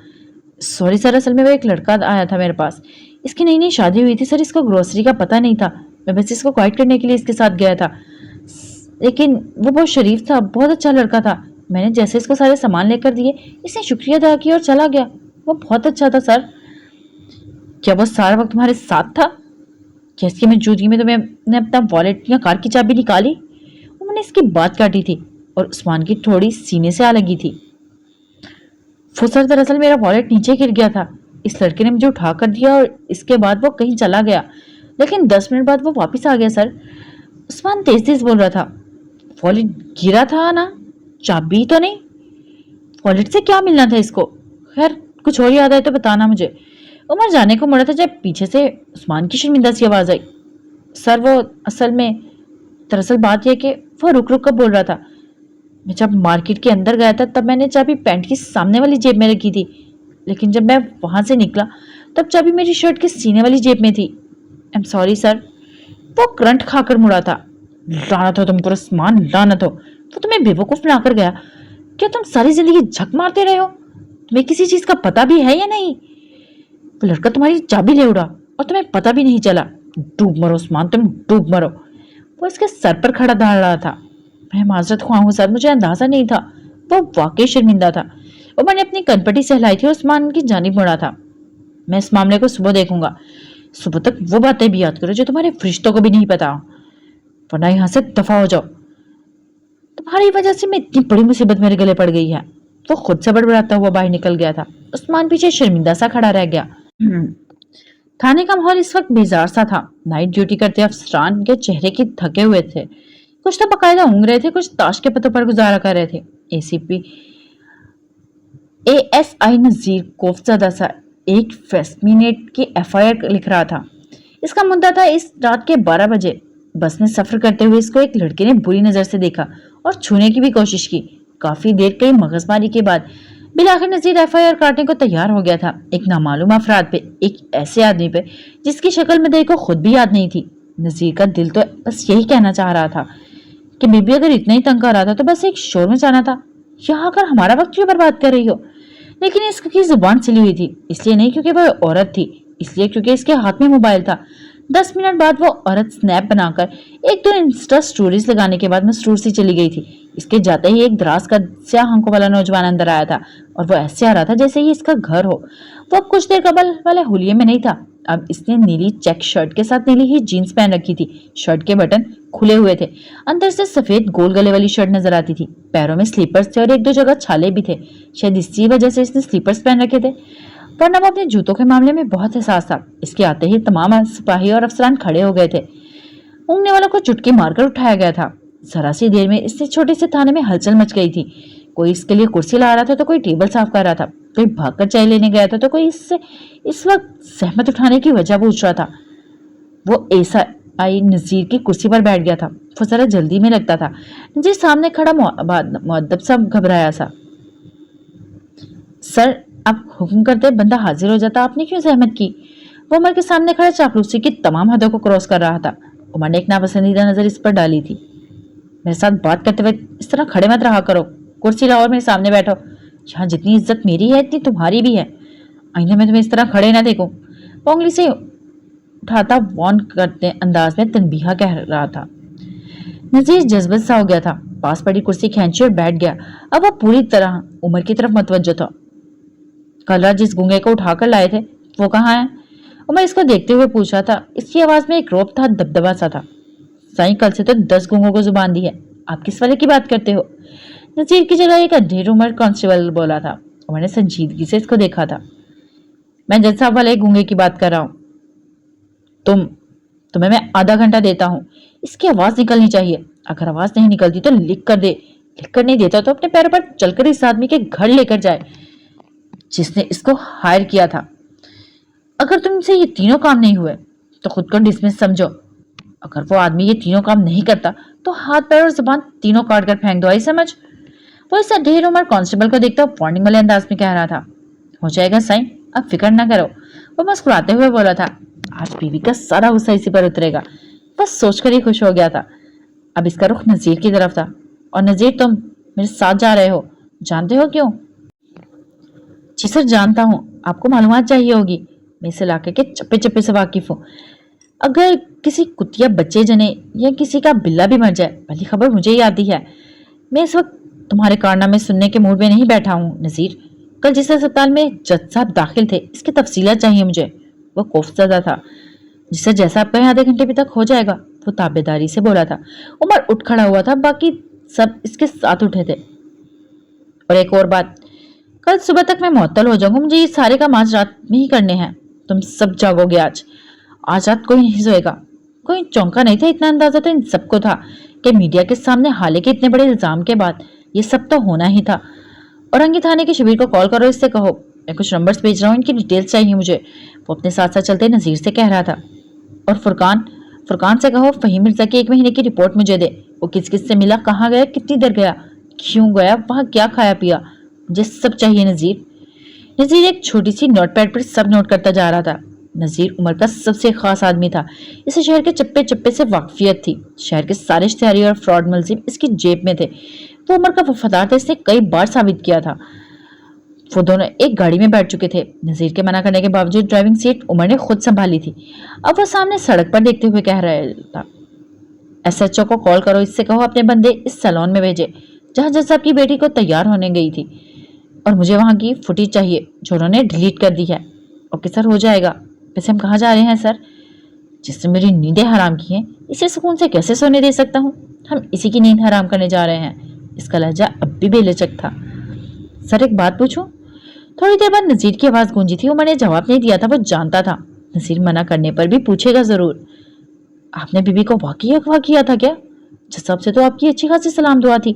S1: सॉरी सर, असल में वो एक लड़का आया था मेरे पास। इसकी नई नई शादी हुई थी सर, इसको ग्रोसरी का पता नहीं था। मैं बस इसको गाइड करने के लिए इसके साथ गया था, लेकिन वो बहुत शरीफ था, बहुत अच्छा लड़का था। मैंने जैसे इसको सारे सामान लेकर दिए, इसने शुक्रिया अदा किया और चला गया। वो बहुत अच्छा था सर। क्या वो सारा वक्त तुम्हारे साथ था? क्या इसकी मौजूदगी में तुमने अपना वॉलेट या कार की चाबी निकाली? उन्होंने इसकी बात काटी थी और उस्मान की थोड़ी सीने से आ लगी थी। वो सर, दरअसल मेरा वॉलेट नीचे गिर गया था। इस लड़के ने मुझे उठा कर दिया और इसके बाद वो कहीं चला गया, लेकिन 10 मिनट बाद वो वापस आ गया सर। उस्मान तेज तेज बोल रहा था। वॉलेट गिरा था ना? चाबी तो नहीं? वॉलेट से क्या मिलना था इसको? खैर, कुछ और याद आए तो बताना मुझे। उमर जाने को मुड़ा था जब पीछे से उस्मान की शर्मिंदा सी आवाज आई। सर, वो असल में, दरअसल बात यह कि वो रुक रुक कर बोल रहा था। मैं जब मार्केट के अंदर गया था तब मैंने चाबी पैंट की सामने वाली जेब में रखी थी, लेकिन जब मैं वहां से निकला तब चाबी मेरी शर्ट के सीने वाली जेब में थी। I am sorry sir. वो करंट खाकर मुड़ा था। लानत हो तुम पर उस्मान, लानत हो। वो तुम्हें बेवकूफ बनाकर गया। क्या तुम सारी जिंदगी झक मारते रहे हो? तुम्हें किसी चीज का पता भी है या नहीं? वो लड़का तुम्हारी चाबी ले उड़ा और तुम्हें पता भी नहीं चला। डूब मरो उस्मान, तुम डूब मरो। वो इसके सर पर खड़ा दौड़ रहा था। मैं माजरत ख्वाह हूं सर, मुझे अंदाजा नहीं था। वो वाकई शर्मिंदा था। और मैंने अपनी कनपटी सहलाई थी और उस्मान की जानिब मुड़ा था। मैं इस मामले को सुबह देखूंगा। सुबह तक वो बातें भी याद करो जो तुम्हारे फरिश्तों को भी नहीं पता, वरना यहां से दफा हो जाओ। तुम्हारी वजह से मैं इतनी बड़ी मुसीबत मेरे गले पड़ गई है। वो खुद से बड़बड़ाता हुआ बाहर निकल गया था। उस्मान पीछे शर्मिंदा सा खड़ा रह गया। थाने का माहौल इस वक्त बेजार सा था। नाइट ड्यूटी करते अफसरान के चेहरे की थके हुए थे। कुछ तो बकायदा ऊँग रहे थे, कुछ ताश के पत्तों पर गुजारा कर रहे थे। एसीपी एएसआई नजीर कोफज़दा सा एक फेस्मिनेट की एफआईआर लिख रहा था। इसका मुद्दा था, इस रात के 12 बजे बस में सफर करते हुए इसको एक लड़के ने बुरी नजर से देखा और छूने की भी कोशिश की। काफी देर कई मगजमारी के बाद बिलाखिर नजीर एफआईआर काटने को तैयार हो गया था। एक नामालूम अफराद पे, एक ऐसे आदमी पे जिसकी शक्ल मदई को खुद भी याद नहीं थी। नजीर का दिल तो बस यही कहना चाह रहा था कि बीबी अगर इतना ही तंग कर रहा था तो बस एक शोर मचाना था। यहाँ आकर हमारा वक्त क्यों बर्बाद कर रही हो? लेकिन इसकी जुबान सिली हुई थी। इसलिए नहीं क्योंकि वह औरत थी, इसलिए क्योंकि इसके हाथ में मोबाइल था। 10 मिनट बाद वो औरत स्नैप बनाकर एक दो इंस्टा स्टोरीज लगाने के बाद मसरूर सी चली गई थी। इसके जाते ही एक दराज का स्याह आंखों वाला नौजवान अंदर आया था और वो ऐसे आ रहा था जैसे ही इसका घर हो। वो अब कुछ देर कबल वाले हुलिये में नहीं था। अब इसने नीली चेक शर्ट के साथ नीली ही जीन्स पहन रखी थी। शर्ट के बटन खुले हुए थे। अंदर से सफेद गोल गले वाली शर्ट नजर आती थी। पैरों में स्लीपर्स थे और एक दो जगह छाले भी थे। शायद इसी वजह से इसने स्लीपर्स पहन रखे थे, वरना वो अपने जूतों के मामले में बहुत एहसास था। इसके आते ही तमाम सिपाही और अफसरान खड़े हो गए थे। ऊँगने वालों को चुटकी मारकर उठाया गया था। जरा सी देर में इससे छोटे से थाने में हलचल मच गई थी। कोई इसके लिए कुर्सी ला रहा था तो कोई टेबल साफ कर रहा था, कोई भागकर चाय लेने गया था तो कोई इससे इस वक्त सहमत उठाने की वजह पूछ रहा था। वो ऐसा आई नजीर की कुर्सी पर बैठ गया था। वो जरा जल्दी में लगता था। नजीर सामने खड़ा मुअद्दब सा घबराया सा। सर, आप हुक्म करते बंदा हाजिर हो जाता, आपने क्यों सहमत की? वो उमर के सामने खड़ा चापलूसी की तमाम हदों को क्रॉस कर रहा था। उमर ने एक नापसंदीदा नजर इस पर डाली थी। मेरे साथ बात करते हुए इस तरह खड़े मत रहा करो। कुर्सी लाओ और मेरे सामने बैठो। यहाँ जितनी इज्जत मेरी है इतनी तुम्हारी भी है। आईने में तुम्हें इस तरह खड़े ना देखो। पोंगली से उठाता वॉर्न करते अंदाज में तनबीहा कह रहा था। नजीर जज्बत सा हो गया था। पास पड़ी कुर्सी खींची और बैठ गया। अब वह पूरी तरह उमर की तरफ मतवज्जो था। कल रात जिस गूंगे को उठाकर लाए थे वो कहाँ है? उमर इसको देखते हुए पूछ रहा था। इसकी आवाज में एक रौब था, दबदबा सा था। साईं, कल से तो 10 गूंगों को जुबान दी है, आप किस वाले की बात करते हो? नजीर की जगह एक अंधेर उम्र कांस्टेबल बोला था। उमर ने संजीदगी से इसको देखा था। मैं जज साहब वाले गूंगे की बात कर रहा हूँ। तुम्हें मैं आधा घंटा देता हूँ। इसकी आवाज निकलनी चाहिए। अगर आवाज नहीं निकलती तो लिख कर दे। लिख कर नहीं देता तो अपने पैरों पर चलकर इस आदमी के घर लेकर जाए जिसने इसको हायर किया था। अगर तुमसे ये तीनों काम नहीं हुए तो खुद को डिसमिस समझो। अगर वो आदमी ये तीनों काम नहीं करता तो हाथ पैर और जुबान तीनों काट कर फेंक दो, आई समझ। वो इस ढेर उम्र कांस्टेबल को देखता वार्निंग वाले अंदाज में कह रहा था। हो जाएगा साईं, अब फिक्र ना करो, वो मुस्कुराते हुए बोला था। आज बीवी का सारा गुस्सा इसी पर उतरेगा, बस सोचकर ही खुश हो गया था। अब इसका रुख नजीर की तरफ था। और नजीर, तुम मेरे साथ जा रहे हो, जानते हो क्यों? जी सर, जानता हूँ, आपको मालूमात चाहिए होगी। मैं इस इलाके के चप्पे चप्पे से वाकिफ हूँ। अगर किसी कुतिया बच्चे जने या किसी का बिल्ला भी मर जाए, पहली खबर मुझे ही आती है। मैं इस वक्त तुम्हारे कारनामे सुनने के मूड में नहीं बैठा हूँ नजीर। कल जिस अस्पताल में जज साहब दाखिल थे, इसकी तफसीलात चाहिए मुझे। वो खौफजदा था। जिससे जैसा आप कहें आधे घंटे भी तक हो जाएगा, वो ताबेदारी से बोला था। उमर उठ खड़ा हुआ था, बाकी सब इसके साथ उठे थे। और एक और बात, कल सुबह तक मैं मुअत्तल हो जाऊंगा, मुझे ये सारे काम आज रात में ही करने हैं। तुम सब जागोगे आज। आज रात कोई नहीं सोएगा। कोई चौंका नहीं था, इतना अंदाजा तो इन सबको था कि मीडिया के सामने हाले के इतने बड़े इल्जाम के बाद ये सब तो होना ही था। औरंगी थाने के शिविर को कॉल करो, इससे कहो मैं कुछ नंबर्स भेज रहा हूँ, इनकी डिटेल्स चाहिए मुझे। वो अपने साथ साथ चलते नजीर से कह रहा था। और फुरकान से कहो फहीम मिर्जा की 1 महीने की रिपोर्ट मुझे दे। वो किस किस से मिला, कहाँ गया, कितनी देर गया, क्यों गया, वहां क्या खाया पिया, मुझे सब चाहिए नजीर। नजीर एक छोटी सी नोटपैड पर सब नोट करता जा रहा था। नजीर उमर का सबसे खास आदमी था। इसे शहर के चप्पे चप्पे से वाकफियत थी। शहर के सारे इश्तिहारी और फ्रॉड मुलजिम इसकी जेब में थे। वो उमर का वफादार था, इसने कई बार साबित किया था। वो दोनों एक गाड़ी में बैठ चुके थे। नजीर के मना करने के बावजूद ड्राइविंग सीट उमर ने खुद संभाली थी। अब वो सामने सड़क पर देखते हुए कह रहा था, SHO को कॉल करो, इससे कहो अपने बंदे इस सैलून में भेजे जहां जज साहब की बेटी को तैयार होने गई थी। और मुझे वहां की फुटेज चाहिए जो उन्होंने डिलीट कर दी है। ओके सर, हो जाएगा। वैसे हम कहाँ जा रहे हैं सर? जिसने मेरी नींदें हराम की हैं, इसे सुकून से कैसे सोने दे सकता हूँ? हम इसी की नींद हराम करने जा रहे हैं। इसका लहजा अब भी बेलचक था। सर एक बात पूछूं? थोड़ी देर बाद नजीर की आवाज गूंजी थी। उमर ने जवाब नहीं दिया था, वो जानता था नजीर मना करने पर भी पूछेगा जरूर। आपने बीबी को वाकई अगवा किया था क्या? जिस सब से तो आपकी अच्छी खासी सलाम दुआ थी,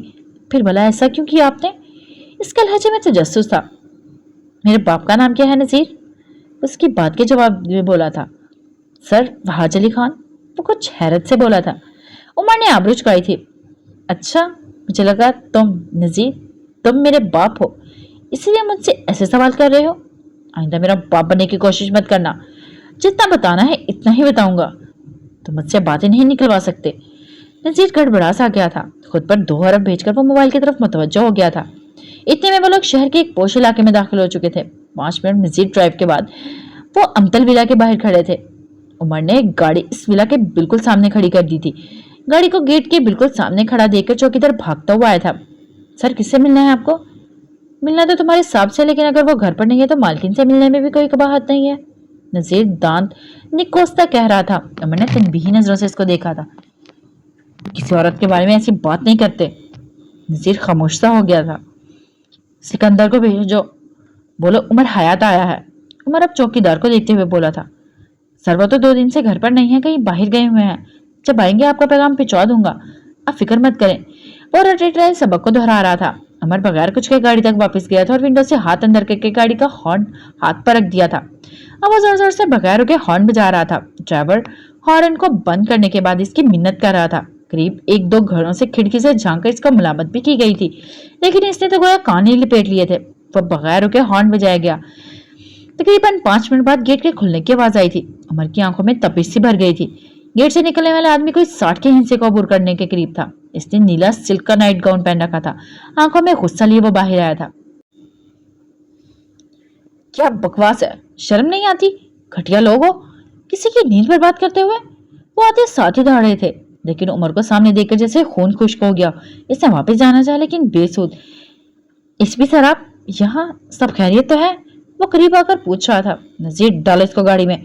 S1: फिर भला ऐसा क्यों किया आपने? इसके लहजे में तजस्सुस था। मेरे बाप का नाम क्या है नजीर? उसकी बात के जवाब में बोला था। सर वहाज अली खान। वो कुछ हैरत से बोला था। उमर ने आबरू चुकाई थी। अच्छा, मुझे लगा तुम नजीर, तुम मेरे बाप हो, इसीलिए मुझसे ऐसे सवाल कर रहे हो। आइंदा मेरा बाप बनने की कोशिश मत करना। जितना बताना है इतना ही बताऊंगा। तुम मुझसे बातें नहीं निकलवा सकते। नजीर गड़बड़ा सा गया था। खुद पर 2 अरब भेजकर वो मोबाइल की तरफ मुतवज्जो हो गया था। इतने में वो लोग शहर के एक पोश इलाके में दाखिल हो चुके थे। 5 मिनट मजीद ड्राइव के बाद वो अमतल विला के बाहर खड़े थे। उमर ने गाड़ी इस विला के बिल्कुल सामने खड़ी कर दी थी। गाड़ी को गेट के बिल्कुल सामने खड़ा देखकर चौकीदार भागता हुआ आया था। सर किससे मिलना है आपको? मिलना तो तुम्हारे साहब से, लेकिन अगर वो घर पर नहीं है तो मालकिन से मिलने में भी कोई कबाहत नहीं है। नजीर दांत निकोसता कह रहा था। उमर ने तनबीही नजरों से इसको देखा था। किसी औरत के बारे में ऐसी बात नहीं करते। नजीर खामोश सा हो गया था। सिकंदर को भेजो, बोलो उमर हयात आया है। उमर अब चौकीदार को देखते हुए बोला था। सर वो तो 2 दिन से घर पर नहीं है, कहीं बाहर गए हुए हैं। जब आएंगे आपका पैगाम भिजवा दूंगा, आप फिक्र मत करें। वो रटे सबक को दोहरा रहा था। अमर बगैर कुछ के गाड़ी तक वापस गया था और विंडो से हाथ अंदर करके गाड़ी का हॉर्न हाथ पर रख दिया था। अब वो जोर जोर से बगैर रुके हॉर्न बजा रहा था। ड्राइवर हॉर्न को बंद करने के बाद इसकी मिन्नत कर रहा था। करीब 1-2 घरों से खिड़की से झांक इसका मुलामत भी की गई थी, लेकिन इसने तो गोया कान ही लिपेट लिए थे। वो बगैर रुके हॉर्न बजाया गया। तकरीबन 5 मिनट बाद गेट के खुलने की आवाज आई थी। अमर की आंखों में तपिश सी भर गई थी। गेट से निकलने वाला आदमी कोई 60 के हिस्से को अबूर करने के करीब था। इसने नीला सिल्क का नाइट गाउन पहन रखा था। आंखों में गुस्सा लिए वो बाहर आया था। क्या बकवास है, शर्म नहीं आती? घटिया लोग हो, किसी की नींद पर बात करते हुए। वो आते साथ ही दौड़े थे, लेकिन उमर को सामने देखकर जैसे खून खुश्क हो गया। इसने वापस जाना चाहा, लेकिन बेसुध। इस भी सर आप यहाँ, सब खैरियत तो है? वो करीब आकर पूछ रहा था। नजीर डालो इसको गाड़ी में।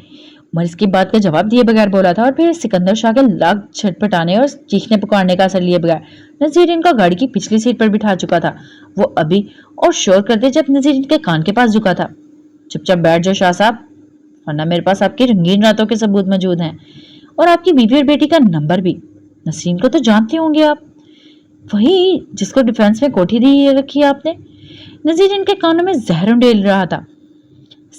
S1: उमर इसकी बात का जवाब दिए बगैर बोला था और फिर सिकंदर शाह के लाख छटपटाने और चीखने पुकारने का असर लिए बगैर नजीर इनका गाड़ी की पिछली सीट पर बिठा चुका था। वो अभी और शोर करते जब नजीर इनके कान के पास झुका था। चुपचाप बैठ जाओ शाह साहब, वरना मेरे पास आपकी रंगीन रातों के सबूत मौजूद हैं, और आपकी बीवी और बेटी का नंबर भी। नसीम को तो जानते होंगे आप, वही जिसको डिफेंस में कोठी दी रखी है आपने। नजीर इनके कानों में जहर उंडेल रहा था।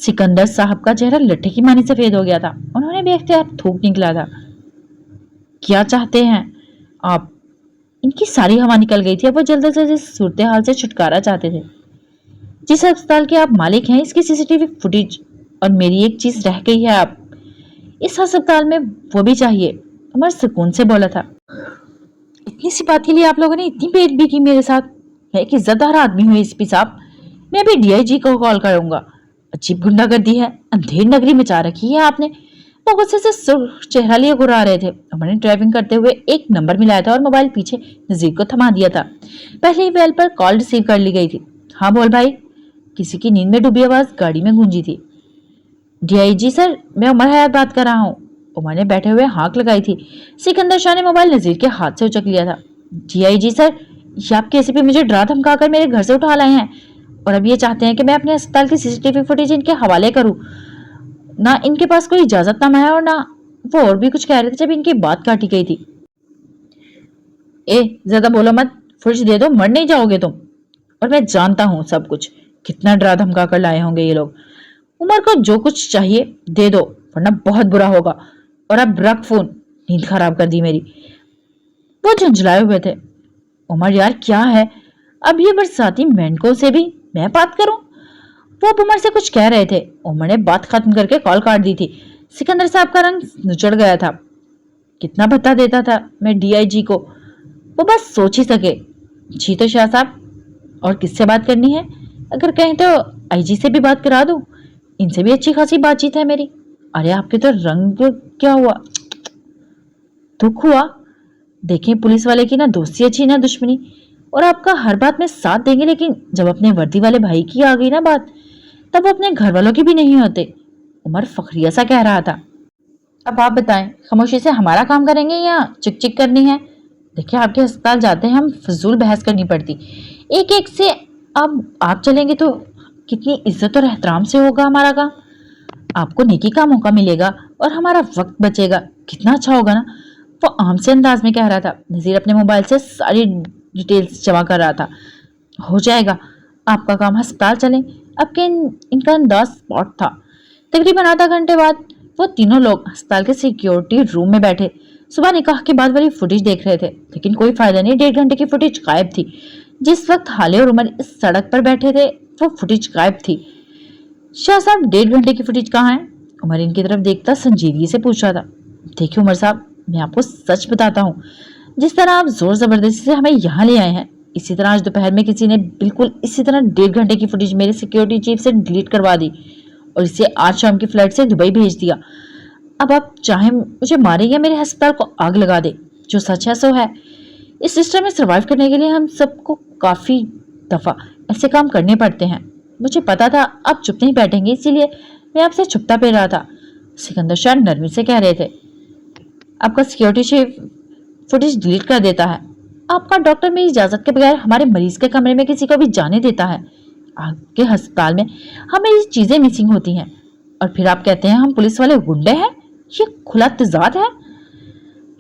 S1: सिकंदर साहब का चेहरा लट्ठे की मानी सफेद हो गया था। उन्होंने बेख्तियार थूक निकला था। क्या चाहते हैं आप? इनकी सारी हवा निकल गई थी। अब वो जल्द से जल्द सूरत हाल से छुटकारा चाहते थे। जिस अस्पताल के आप मालिक हैं, इसकी सीसीटीवी फुटेज और मेरी एक चीज रह गई है, आप इस अस्पताल में वो भी चाहिए। उमर सुकून से बोला था। इतनी सी बात के लिए आप लोगों ने इतनी पेट भी की मेरे साथ? मैं एक इज्जतदार आदमी हूँ एसपी साहब, मैं अभी डीआईजी को कॉल करूंगा। अजीब गुंडागर्दी है, अंधेर नगरी मचा रखी है आपने। वो गुस्से से सुर्ख चेहरा लिए घुरा रहे थे। उन्होंने ड्राइविंग करते हुए एक नंबर मिलाया था और मोबाइल पीछे नजीर को थमा दिया था। पहले ही बेल पर कॉल रिसीव कर ली गई थी। हाँ बोल भाई, किसी की नींद में डूबी आवाज गाड़ी में गूंजी थी। डीआईजी सर, मैं उमर हयात बात कर रहा हूँ। उमर ने बैठे हुए हाँक लगाई थी। सिकंदर शाह ने मोबाइल नजीर के हाथ से उचक लिया था। डीआईजी सर, ये आपके एसीपी मुझे डरा धमकाकर मेरे घर से उठा लाए हैं और अब ये चाहते हैं कि मैं अपने अस्पताल की सीसीटीवी फुटेज इनके हवाले करूं। ना इनके पास कोई इजाजतनामा है और ना वो और भी कुछ कह रहे थे जब इनकी बात काटी गई थी। ए ज्यादा बोलो मत, फुटेज दे दो, मर नहीं जाओगे तुम। और मैं जानता हूं सब कुछ, कितना डरा धमका कर लाए होंगे ये लोग। उमर को जो कुछ चाहिए दे दो वरना बहुत बुरा होगा। और अब रख फोन, नींद खराब कर दी मेरी। वो झुंझलाए हुए थे। उमर यार क्या है, अब ये बरसाती मेंढकों से भी मैं बात करूं? वो अब उमर से कुछ कह रहे थे। उमर ने बात खत्म करके कॉल काट दी थी। सिकंदर साहब का रंग नुचड़ गया था। कितना भत्ता देता था मैं डीआईजी को, वो बस सोच ही सके। जी तो शाह साहब, और किससे बात करनी है? अगर कहें तो आईजी से भी बात करा दूं, इनसे भी अच्छी खासी बातचीत है मेरी। अरे आपके तो रंग क्या हुआ? दुख हुआ? देखें, पुलिस वाले की ना दोस्ती अच्छी ना दुश्मनी, और आपका हर बात में साथ देंगे, लेकिन जब अपने वर्दी वाले भाई की आ गई ना बात, तब वो अपने घर वालों की भी नहीं होते। उमर फखरिया सा कह रहा था। अब आप बताएं, खामोशी से हमारा काम करेंगे या चिक चिक करनी है? देखिए, आपके अस्पताल जाते हैं हम फजूल बहस करनी पड़ती। एक एक से अब आप चलेंगे तो कितनी इज्जत और एहतराम से होगा हमारा काम। आपको नेकी का मौका मिलेगा और हमारा वक्त बचेगा। कितना अच्छा होगा ना। वो आम से अंदाज में कह रहा था। नजीर अपने मोबाइल से सारी डिटेल्स जमा कर रहा था। हो जाएगा आपका काम, अस्पताल चलें। अब के इनका अंदाज स्पॉट था। तकरीबन आधा घंटे बाद वो तीनों लोग अस्पताल के सिक्योरिटी रूम में बैठे सुबह निकाह के बाद वाली फुटेज देख रहे थे, लेकिन कोई फायदा नहीं। 1.5 घंटे की फुटेज गायब थी। जिस वक्त हाले और उमर इस सड़क पर बैठे थे वो फुटेज गायब थी। शाह साहब, 1.5 घंटे की फुटेज कहाँ है? उमर इनकी तरफ देखता संजीदगी से पूछ रहा था। देखिए उमर साहब, मैं आपको सच बताता हूँ, जिस तरह आप जोर जबरदस्ती से हमें यहाँ ले आए हैं, इसी तरह आज दोपहर में किसी ने बिल्कुल इसी तरह 1.5 घंटे की फुटेज मेरे सिक्योरिटी चीफ से डिलीट करवा दी और इसे आज शाम की फ्लाइट से दुबई भेज दिया। अब आप चाहे मुझे मारे या मेरे अस्पताल को आग लगा दे, जो सच है सो है। इस सिस्टम में सर्वाइव करने के लिए हम सबको काफी दफा ऐसे काम करने पड़ते हैं। मुझे पता था आप चुप नहीं बैठेंगे, इसीलिए मैं आपसे छुपता फिर रहा था। सिकंदर शाह नरमी से कह रहे थे। आपका सिक्योरिटी चीफ फुटेज डिलीट कर देता है। आपका डॉक्टर मेरी इजाजत के बगैर हमारे मरीज के कमरे में किसी को भी जाने देता है। आपके अस्पताल में हमें ये चीजें मिसिंग होती हैं और फिर आप कहते हैं हम पुलिस वाले गुंडे हैं। ये खुला तजाद है।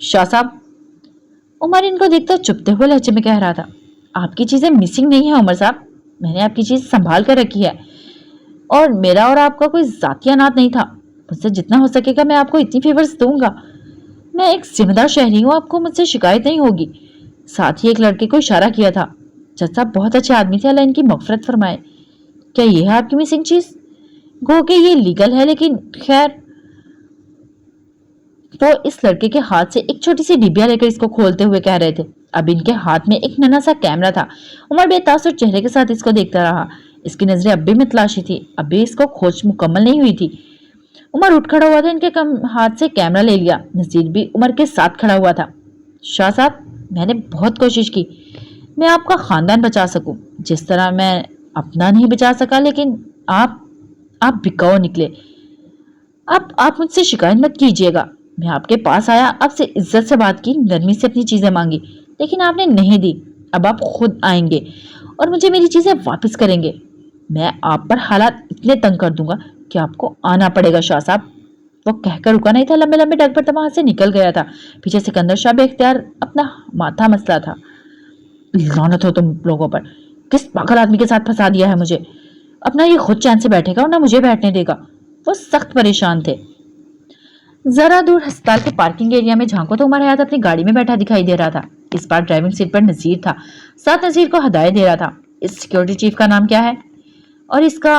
S1: शाह साहब, उमर इनको देखकर चुपते हुए लहजे में कह रहा था। आपकी चीजें मिसिंग नहीं है उमर साहब, मैंने आपकी चीज संभाल कर रखी है और मेरा और आपका कोई जातिया नात नहीं था। मुझसे जितना हो सकेगा मैं आपको इतनी फेवर्स दूंगा। मैं एक जिम्मेदार शहरी हूँ, आपको मुझसे शिकायत नहीं होगी। साथ ही एक लड़के को इशारा किया था। जज साहब बहुत अच्छे आदमी थे, अल्लाह इनकी मगफरत फरमाए। क्या ये है आपकी मिसिंग चीज? गो के ये लीगल है, लेकिन खैर। वो इस लड़के के हाथ से एक छोटी सी डिबिया लेकर इसको खोलते हुए कह रहे थे। अब इनके हाथ में एक नन्हा सा कैमरा था। उमर बेतासुर चेहरे के साथ इसको देखता रहा। इसकी नजरें अब भी मतलाशी थी, अब भी इसको खोज मुकम्मल नहीं हुई थी। उमर उठ खड़ा हुआ था, इनके हाथ से कैमरा ले लिया। नजीर भी उमर के साथ खड़ा हुआ था। शाह साहब, मैंने बहुत कोशिश की मैं आपका खानदान बचा सकूं, जिस तरह मैं अपना नहीं बचा सका, लेकिन आप बिकाऊ निकले। आप मुझसे शिकायत मत कीजिएगा। मैं आपके पास आया, आपसे इज्जत से बात की, नरमी से अपनी चीजें मांगी, लेकिन आपने नहीं दी। अब आप खुद आएंगे और मुझे मेरी चीजें वापस करेंगे। मैं आप पर हालात इतने तंग कर दूंगा कि आपको आना पड़ेगा। शाह साहब, वो कहकर रुका नहीं था, लंबे लंबे डग पर वहां से निकल गया था। पीछे सिकंदर शाह बेख्तियार अपना माथा मसला था। लानत हो तुम लोगों पर, किस पागल आदमी के साथ फंसा दिया है मुझे। अपना ये खुद चैन से बैठेगा और ना मुझे बैठने देगा। वो सख्त परेशान थे। जरा दूर अस्पताल के पार्किंग एरिया में झांको तो उमर हयात अपनी गाड़ी में बैठा दिखाई दे रहा था। इस बार ड्राइविंग सीट पर नजीर था। साथ नजीर को हदायत दे रहा था। इस सिक्योरिटी चीफ का नाम क्या है? और इसका?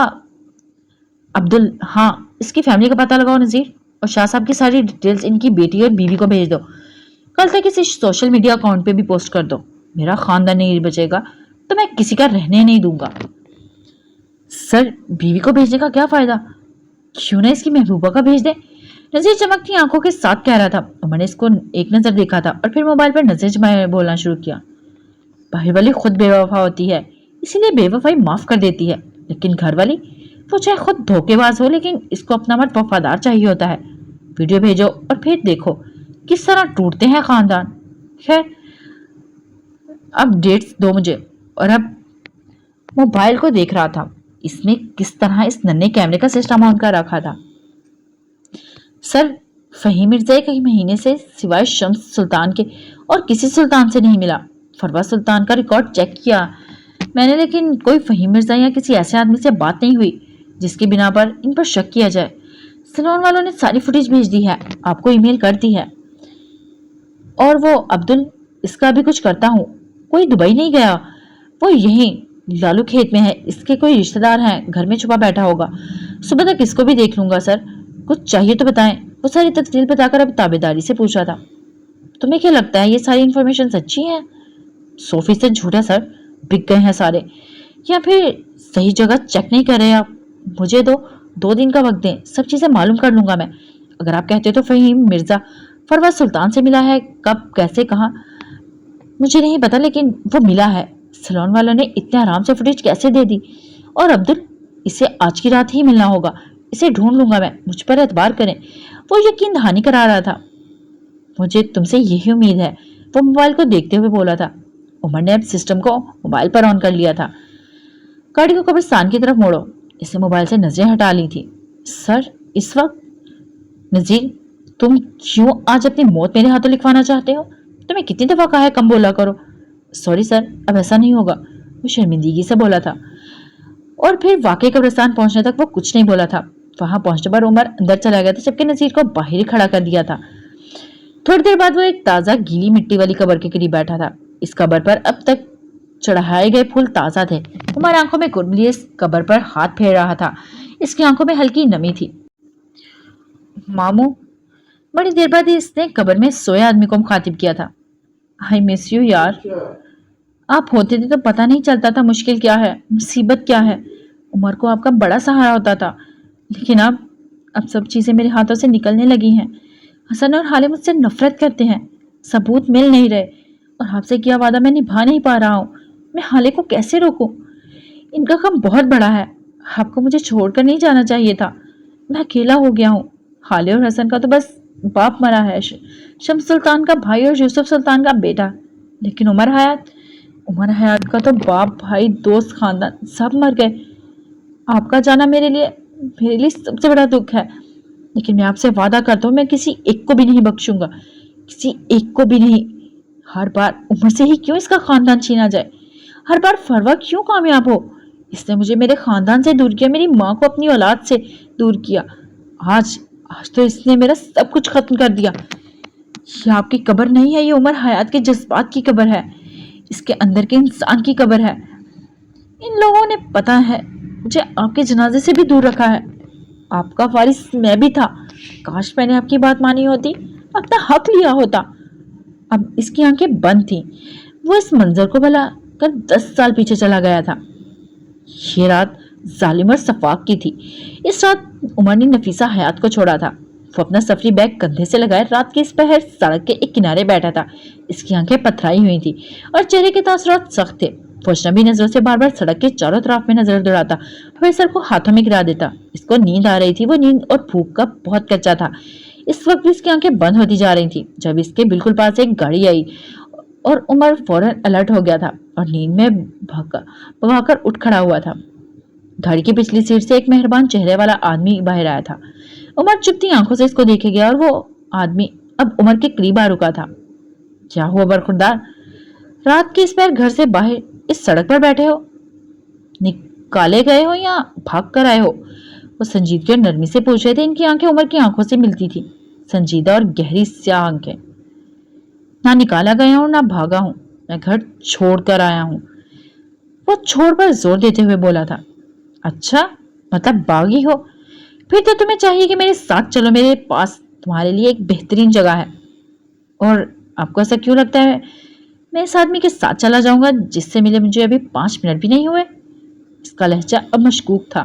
S1: अब्दुल। हाँ, इसकी फैमिली का पता लगाओ नजीर, और शाह साहब की सारी डिटेल्स इनकी बेटी और बीवी को भेज दो। कल तक इसे सोशल मीडिया अकाउंट पे भी पोस्ट कर दो। मेरा खानदान नहीं बचेगा तो मैं किसी का रहने नहीं दूंगा। सर, बीवी को भेजने का क्या फायदा? क्यों ना इसकी महबूबा का भेज दे। नजीर चमकती आंखों के साथ कह रहा था। मैंने इसको एक नजर देखा था और फिर मोबाइल पर नजर जमाए बोलना शुरू किया। बाहर वाली खुद बेवफा होती है, इसीलिए बेवफाई माफ कर देती है, लेकिन घर वाली, वो चाहे खुद धोखेबाज हो लेकिन इसको अपना मर्द वफादार चाहिए होता है। वीडियो भेजो और फिर देखो किस तरह टूटते हैं खानदान। खैर, अब डेट्स दो मुझे। और अब मोबाइल को देख रहा था, इसमें किस तरह इस नन्हे कैमरे का सिस्टम ऑन कर रखा था। सर, फहीम मिर्जा कई महीने से सिवाय शम्स सुल्तान के और किसी सुल्तान से नहीं मिला। फरवा सुल्तान का रिकॉर्ड चेक किया मैंने, लेकिन कोई फहीम मिर्जा या किसी ऐसे आदमी से बात नहीं हुई जिसकी बिना पर इन पर शक किया जाए। सलोन वालों ने सारी फुटेज भेज दी है, आपको ईमेल कर दी है। और वो अब्दुल, इसका भी कुछ करता हूँ। कोई दुबई नहीं गया, वो यहीं लालू खेत में है। इसके कोई रिश्तेदार हैं, घर में छुपा बैठा होगा। सुबह तक इसको भी देख लूंगा। सर, कुछ चाहिए तो बताएं। वो सारी तफसील बताकर अब ताबेदारी से पूछा था। तुम्हें क्या लगता है ये सारी इन्फॉर्मेशन सच्ची है? 100% झूठ है सर, बिक गए हैं सारे, या फिर सही जगह चेक नहीं कर रहे आप। मुझे 2 दिन का वक्त दें, सब चीजें मालूम कर लूंगा मैं। अगर आप कहते हो तो फहीम मिर्जा फरवा सुल्तान से मिला है, कब, कैसे, कहाँ, मुझे नहीं पता, लेकिन वो मिला है। सलोन वालों ने इतने आराम से फुटेज कैसे दे दी? और अब्दुल, इसे आज की रात ही मिलना होगा। इसे ढूंढ लूंगा मैं, मुझ पर एतबार करें। वो यकीन दहानी करा रहा था। मुझे तुमसे यही उम्मीद है, वो मोबाइल को देखते हुए बोला था। उमर ने अब सिस्टम को मोबाइल पर ऑन कर लिया था। गाड़ी को कब्रिस्तान की तरफ मोड़ो। इसे मोबाइल से नजरें हटा ली थी। सर, इस वक्त? नजीर, तुम क्यों आज अपनी मौत मेरे हाथों लिखवाना चाहते हो? तुम्हें कितनी दफा कहा है कम बोला करो। सॉरी सर, अब ऐसा नहीं होगा, वो शर्मिंदगी से बोला था। और फिर वाकई कब्रिस्तान पहुंचने तक वो कुछ नहीं बोला था। वहां पहुंचने पर उमर अंदर चला गया था, जबकि नजीर को बाहर ही खड़ा कर दिया था। थोड़ी देर बाद वो एक ताजा गीली मिट्टी वाली कब्र के करीब बैठा था। इस कब्र पर अब तक चढ़ाए गए फूल ताजा थे। उमर आंखों में गुड़ लिए इस कब्र पर हाथ फेर रहा था। इसकी आंखों में हल्की नमी थी। मामू, बड़ी देर बाद इसने कब्र में सोए आदमी को मुखातिब किया था। आई मिस यू यार, आप होते थे तो पता नहीं चलता था मुश्किल क्या है, मुसीबत क्या है। उमर को आपका बड़ा सहारा होता था, लेकिन अब सब चीजें मेरे हाथों से निकलने लगी हैं। हसन और हाले मुझसे नफरत करते हैं, सबूत मिल नहीं रहे, और आपसे किया वादा मैं निभा नहीं पा रहा हूँ। मैं हाले को कैसे रोकूं? इनका काम बहुत बड़ा है, आपको मुझे छोड़कर नहीं जाना चाहिए था। मैं अकेला हो गया हूँ। हाले और हसन का तो बस बाप मरा है, शम्स सुल्तान का भाई और यूसुफ सुल्तान का बेटा, लेकिन उमर हयात का तो बाप, भाई, दोस्त, खानदान सब मर गए। आपका जाना मेरे लिए सबसे बड़ा दुख है, लेकिन मैं आपसे वादा करता हूँ मैं किसी एक को भी नहीं बख्शूंगा, किसी एक को भी नहीं। हर बार उमर से ही क्यों इसका खानदान छीना जाए? हर बार फरवा क्यों कामयाब हो? इसने मुझे मेरे खानदान से दूर किया, मेरी माँ को अपनी औलाद से दूर किया। आज तो इसने मेरा सब कुछ खत्म कर दिया। ये आपकी कब्र नहीं है, ये उमर हयात के जज्बात की कब्र है, इसके अंदर के इंसान की कब्र है। इन लोगों ने पता है मुझे आपके जनाजे से भी दूर रखा है। आपका वारिस मैं भी था। काश मैंने आपकी बात मानी होती, अपना हक लिया होता। अब इसकी आंखें बंद थीं। वो इस मंजर को भला कर 10 साल पीछे चला गया था। ये रात जालिम और सफाक की थी। इस रात उमर ने नफीसा हयात को छोड़ा था। वो अपना सफरी बैग कंधे से लगाए रात के इस पहर सड़क के एक किनारे बैठा था। इसकी आंखें पथराई हुई थी और चेहरे के तासुरात सख्त थे। वो अजनबी नजरों से बार बार सड़क के चारों तरफ में नजर दौड़ाता, फिर सर को हाथों में गिरा देता। इसको नींद आ रही थी। वो नींद और भूख का बहुत कच्चा था। इस वक्त भी इसकी आंखें बंद होती जा रही थी जब इसके बिल्कुल पास एक गाड़ी आई और उमर फौरन अलर्ट हो गया था और नींद में भगाकर उठ खड़ा हुआ था। गाड़ी की पिछली सीट से एक मेहरबान चेहरे वाला आदमी बाहर आया था। उमर चुपती आंखों से इसको देखे गया और वो आदमी अब उमर के करीब आ रुका था। क्या हुआ बरखुरदार, रात के इस पैर घर से बाहर इस सड़क पर बैठे हो? काले गए हो या भाग कर आए हो? वो संजीदगी और नरमी से पूछ रहे थे। इनकी आंखें उमर की आंखों से मिलती थी, संजीदा और गहरी स्याह आंखें। ना निकाला गया हूं ना भागा हूं, मैं घर छोड़ कर आया हूं। वो छोड़ पर जोर देते हुए बोला था। अच्छा, मतलब बागी हो? फिर तो तुम्हें चाहिए कि मेरे साथ चलो, मेरे पास तुम्हारे लिए एक बेहतरीन जगह है। और आपको ऐसा क्यों लगता है मैं इस आदमी के साथ चला जाऊंगा जिससे मिले मुझे अभी 5 मिनट भी नहीं हुए? इसका लहजा अब मशकूक था।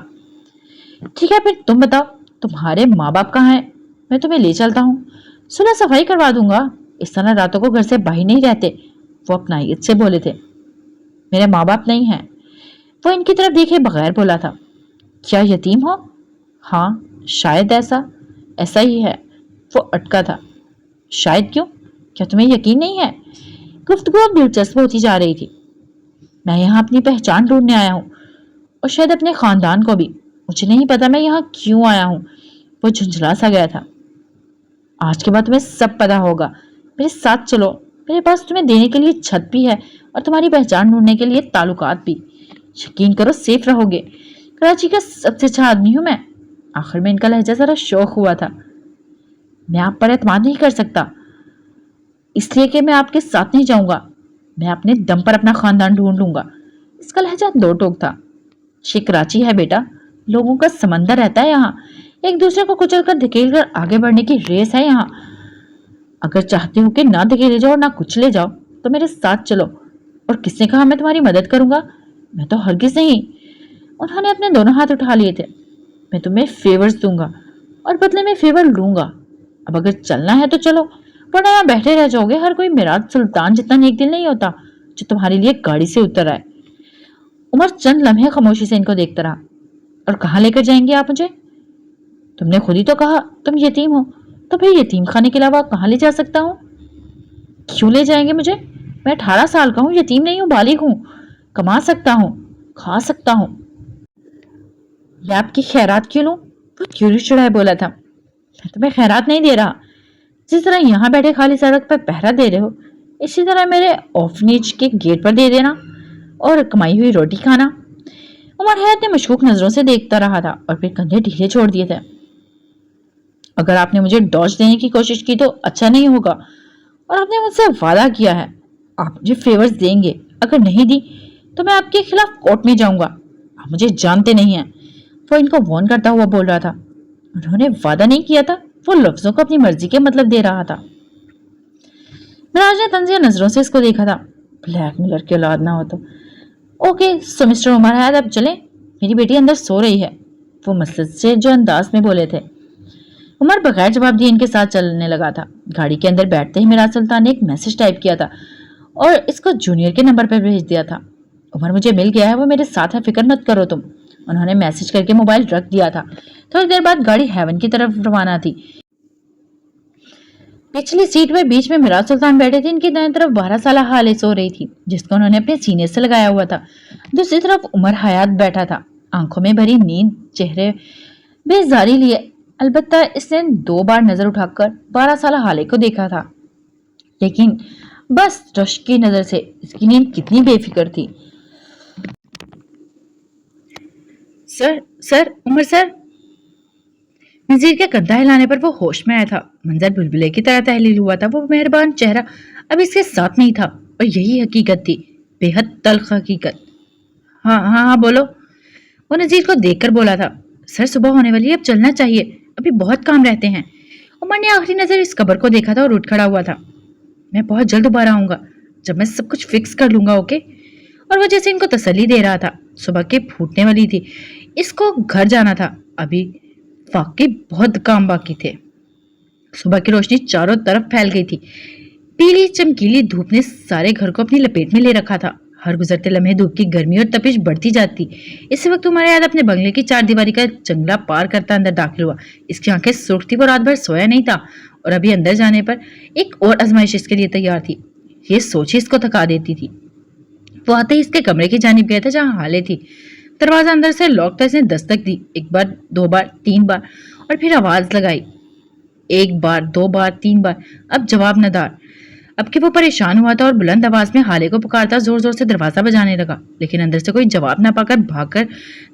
S1: ठीक है, फिर तुम बताओ, तुम्हारे माँ बाप कहाँ हैं? मैं तुम्हें ले चलता हूँ, सुलह सफाई करवा दूंगा। इस तरह रातों को घर से बाहर नहीं रहते, वो अपनाइयत से बोले थे। मेरे माँ बाप नहीं हैं। वो इनकी तरफ देखे बगैर बोला था। क्या यतीम हो? हाँ, शायद ऐसा ऐसा ही है। वो अटका था। शायद क्यों? क्या तुम्हें यकीन नहीं है? गुफ्तगू अब दिलचस्प होती जा रही थी। मैं यहाँ अपनी पहचान ढूंढने आया हूँ, और शायद अपने खानदान को भी। मुझे नहीं पता मैं यहाँ क्यों आया हूँ। वो झुंझला सा गया था। आज के बाद तुम्हें सब पता होगा। मेरे साथ चलो, मेरे पास तुम्हें देने के लिए छत भी है और तुम्हारी पहचान ढूंढने के लिए ताल्लुकात भी। यकीन करो, सेफ रहोगे। कराची का सबसे अच्छा आदमी हूं मैं। आखिर में इनका लहजा जरा शौक हुआ था। मैं आप पर एतमाद नहीं कर सकता, इसलिए कि मैं आपके साथ नहीं जाऊंगा। मैं अपने दम पर अपना खानदान ढूंढ लूंगा। इसका लहजा दो टोक था। ये कराची है बेटा, लोगों का समंदर रहता है यहाँ। एक दूसरे को कुचल कर धकेल कर आगे बढ़ने की रेस है यहाँ। अगर चाहते हो कि ना धकेले जाओ ना कुचले जाओ तो मेरे साथ चलो। और किसने कहा मैं तुम्हारी मदद करूंगा? मैं तो हरगिज नहीं। उन्होंने अपने दोनों हाथ उठा लिए थे। मैं तुम्हें फेवर्स दूंगा और बदले में फेवर लूंगा। अब अगर चलना है तो चलो, वरना यहाँ बैठे रह जाओगे। हर कोई मिराज सुल्तान जितना नेक दिल नहीं होता जो तुम्हारे लिए गाड़ी से उतर आए। उमर चंद लम्हे खामोशी से इनको देखता रहा। और कहाँ लेकर जाएंगे आप मुझे? तुमने खुद ही तो कहा तुम यतीम हो, तो फिर यतीम खाने के अलावा कहाँ ले जा सकता हूँ? क्यों ले जाएंगे मुझे? मैं 18 साल का हूँ, यतीम नहीं हूँ, बालिग हूँ। कमा सकता हूँ, खा सकता हूँ। मैं आपकी खैरात क्यों लूं? वो क्यूरी चढ़ाए बोला था। मैं तुम्हें खैरात नहीं दे रहा। जिस तरह यहाँ बैठे खाली सड़क पर पहरा दे रहे हो, इसी तरह मेरे ऑफनेज के गेट पर दे देना और कमाई हुई रोटी खाना। उमर हैत ने मशकूक नजरों से देखता रहा था और फिर कंधे ढीले छोड़ दिए थे। अगर आपने मुझे डॉज देने की कोशिश की तो अच्छा नहीं होगा। और आपने मुझसे वादा किया है आप मुझे फेवर्स देंगे। अगर नहीं दी तो मैं आपके खिलाफ कोर्ट में जाऊंगा। आप मुझे जानते नहीं हैं। वो इनको वार्न करता हुआ बोल रहा था। उन्होंने वादा नहीं किया था, वो लफ्जों को अपनी मर्जी के मतलब दे रहा था। मिराज ने तंजिया नजरों से इसको देखा था। ब्लैकमेलर की औलाद ना हो तो। ओके, सो मिस्टर उमर हैत, अब चलें, मेरी बेटी अंदर सो रही है। वो मसलत से जो अंदाज में बोले थे। उमर बगैर जवाब दिए इनके साथ चलने लगा था। गाड़ी के अंदर बैठते ही मिराज सुल्तान ने एक मैसेज टाइप किया था और इसको जूनियर के नंबर पर भेज दिया था। उमर मुझे मिल गया है, वो मेरे साथ है, फिक्र मत करो तुम। उन्होंने मैसेज करके मोबाइल रख दिया था। थोड़ी देर बाद गाड़ी हेवन की तरफ रवाना थी। पिछली सीट में बीच में मिराज सुल्तान बैठे थे। इनकी दाएं तरफ 12 साल हाले सो रही थी, जिसको उन्होंने अपने सीने से लगाया हुआ था। दूसरी तरफ उमर हयात बैठा था, आंखों में भरी नींद, चेहरे बेजारी लिए। अलबत्ता इसने 2 बार नजर उठाकर 12 साल हाले को देखा था, लेकिन बस रश की नजर से इसकी नींद कितनी बेफिक्र थी। Sir sir, Umar sir. Nazir के कंधा हिलाने पर वो होश में आया था। मंजर बुलबुले की तरह तहलील हुआ था। वो मेहरबान चेहरा अब इसके साथ नहीं था और यही हकीकत थी, बेहद तल्ख हकीकत। हाँ हाँ हाँ, बोलो। वो नजीर को देखकर बोला था। सर, सुबह होने वाली है, अब चलना चाहिए, अभी बहुत काम रहते हैं। उमर ने आखिरी नजर इस कब्र को देखा था और उठ खड़ा हुआ था। मैं बहुत जल्द दोबारा आऊंगा, जब मैं सब कुछ फिक्स कर लूंगा, ओके? और वो जैसे इनको तसल्ली दे रहा था। सुबह के फूटने वाली थी, इसको घर जाना था। अभी वाकई बहुत काम बाकी थे। सुबह की रोशनी चारों तरफ फैल गई थी। पीली चमकीली धूप ने सारे घर को अपनी लपेट में ले रखा था। हर गुजरते लम्हे धूप की गर्मी और तपिश बढ़ती जाती। इसी वक्त हमारे याद अपने बंगले की 4 दीवारी का जंगला पार करता अंदर दाखिल हुआ। इसकी आंखें सुर्ख थी, वो रात भर सोया नहीं था और अभी अंदर जाने पर एक और आजमाइश इसके लिए तैयार थी। ये सोच ही इसको थका देती थी। वो आते ही इसके कमरे की जानिब गया था जहाँ हाले थी। दरवाजा अंदर से लॉक था। इसने दस्तक दी, 1 बार 2 बार 3 बार और फिर आवाज लगाई। 1 बार 2 बार 3 बार, अब जवाब नदार। अब कि वो परेशान हुआ था और बुलंद आवाज में हाले को पुकारता जोर जोर से दरवाजा बजाने लगा, लेकिन अंदर से कोई जवाब ना पाकर भागकर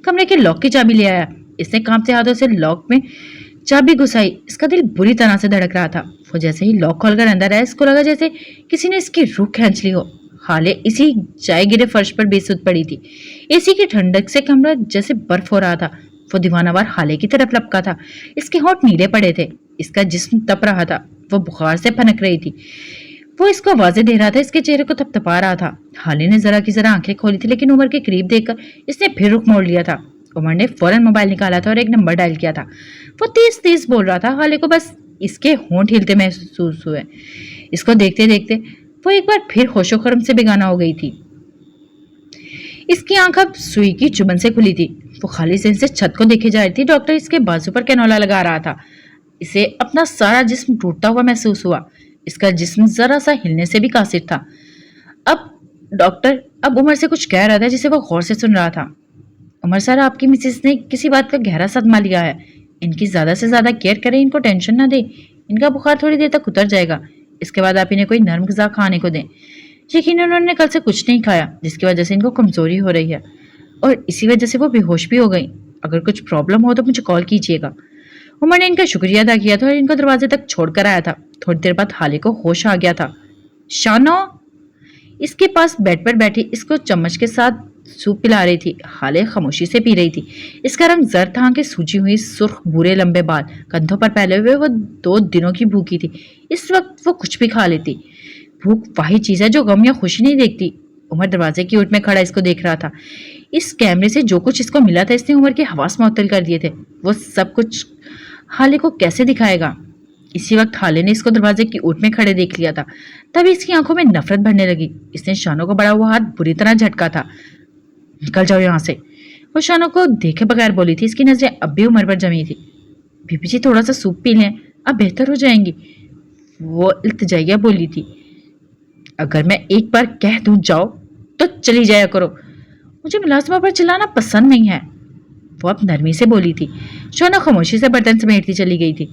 S1: कमरे के लॉक की चाबी ले आया। इसने कांपते हाथों से लॉक में चाबी घुसाई। इसका दिल बुरी तरह से धड़क रहा था। वो जैसे ही लॉक खोलकर अंदर आया, इसको लगा जैसे किसी ने इसकी रूह खींच ली हो। हाले इसी जाए गिरे फर्श पर बेसुध पड़ी थी। एसी की ठंडक से कमरा जैसे बर्फ हो रहा था। वो दीवानावार हाले की तरफ लपका था। इसके होंठ नीले पड़े थे, इसका जिस्म तप रहा था, वो बुखार से फनक रही थी। वो इसको आवाजें दे रहा था, इसके चेहरे को थपथपा रहा था। हाले ने जरा की जरा आंखें खोली थी, लेकिन उमर के करीब देखकर इसने फिर रुख मोड़ लिया था। उमर ने फौरन मोबाइल निकाला था और एक नंबर डायल किया था। वो तेज तेज बोल रहा था। हाले को बस इसके होंठ हिलते महसूस हुए। इसको देखते देखते वो एक बार फिर होशो खर्म से बेगाना हो गई थी। इसकी आंख अब सुई की चुभन से खुली थी। वो खाली जहन से छत को देखे जा रही थी। डॉक्टर इसके बाजू पर कैनोला लगा रहा था। इसे अपना सारा जिस्म टूटता हुआ महसूस हुआ। इसका जिस्म जरा सा हिलने से भी कासिर था। अब डॉक्टर अब उमर से कुछ कह रहा था, जिसे वो गौर से सुन रहा था। उमर सर, आपकी मिसेस ने किसी बात का गहरा सदमा लिया है। इनकी ज्यादा से ज्यादा केयर करें, इनको टेंशन ना दे। इनका बुखार थोड़ी देर तक उतर जाएगा। इसके बाद आप इन्हें कोई नरम ग़िज़ा खाने को दें। यकीन उन्होंने कल से कुछ नहीं खाया, जिसकी वजह से इनको कमजोरी हो रही है और इसी वजह से वो बेहोश भी हो गई। अगर कुछ प्रॉब्लम हो तो मुझे कॉल कीजिएगा। उमर ने इनका शुक्रिया अदा किया था और इनको दरवाजे तक छोड़कर आया था। थोड़ी देर बाद हाले को होश आ गया था। शानो इसके पास बेड पर बैठी इसको चम्मच के साथ सूप पिला रही थी। हाले खामोशी से पी रही थी। इसका रंग जर्द था, आंखें सूजी हुई, सुर्ख भूरे लंबे बाल, कंधों पर फैले हुए। वो 2 दिनों की भूखी थी। इस वक्त वो कुछ भी खा लेती। भूख वही चीज है जो गम या खुशी नहीं देखती। उमर दरवाजे की ओट में खड़ा इसको देख रहा था। इस कैमरे से जो कुछ इसको मिला था, इसने उमर के हवास मुअत्तल कर दिए थे। वो सब कुछ हाले को कैसे दिखाएगा? इसी वक्त हाले ने इसको दरवाजे की ओट में खड़े देख लिया था। तभी इसकी आंखों में नफरत भरने लगी। इसने शानो को बड़ा हुआ हाथ बुरी तरह झटका था। निकल जाओ यहाँ से। वो शानो को देखे बगैर बोली थी। इसकी नजरें अब भी उमर पर जमी थी। बीबी जी, थोड़ा सा सूप पी लें, अब बेहतर हो जाएंगी, वो इल्तिजाइया बोली थी। अगर मैं एक बार कह दूं जाओ तो चली जाया करो। मुझे मुलाजमा पर चिल्लाना पसंद नहीं है, वो अब नरमी से बोली थी। शानो खामोशी से बर्तन समेटती चली गई थी।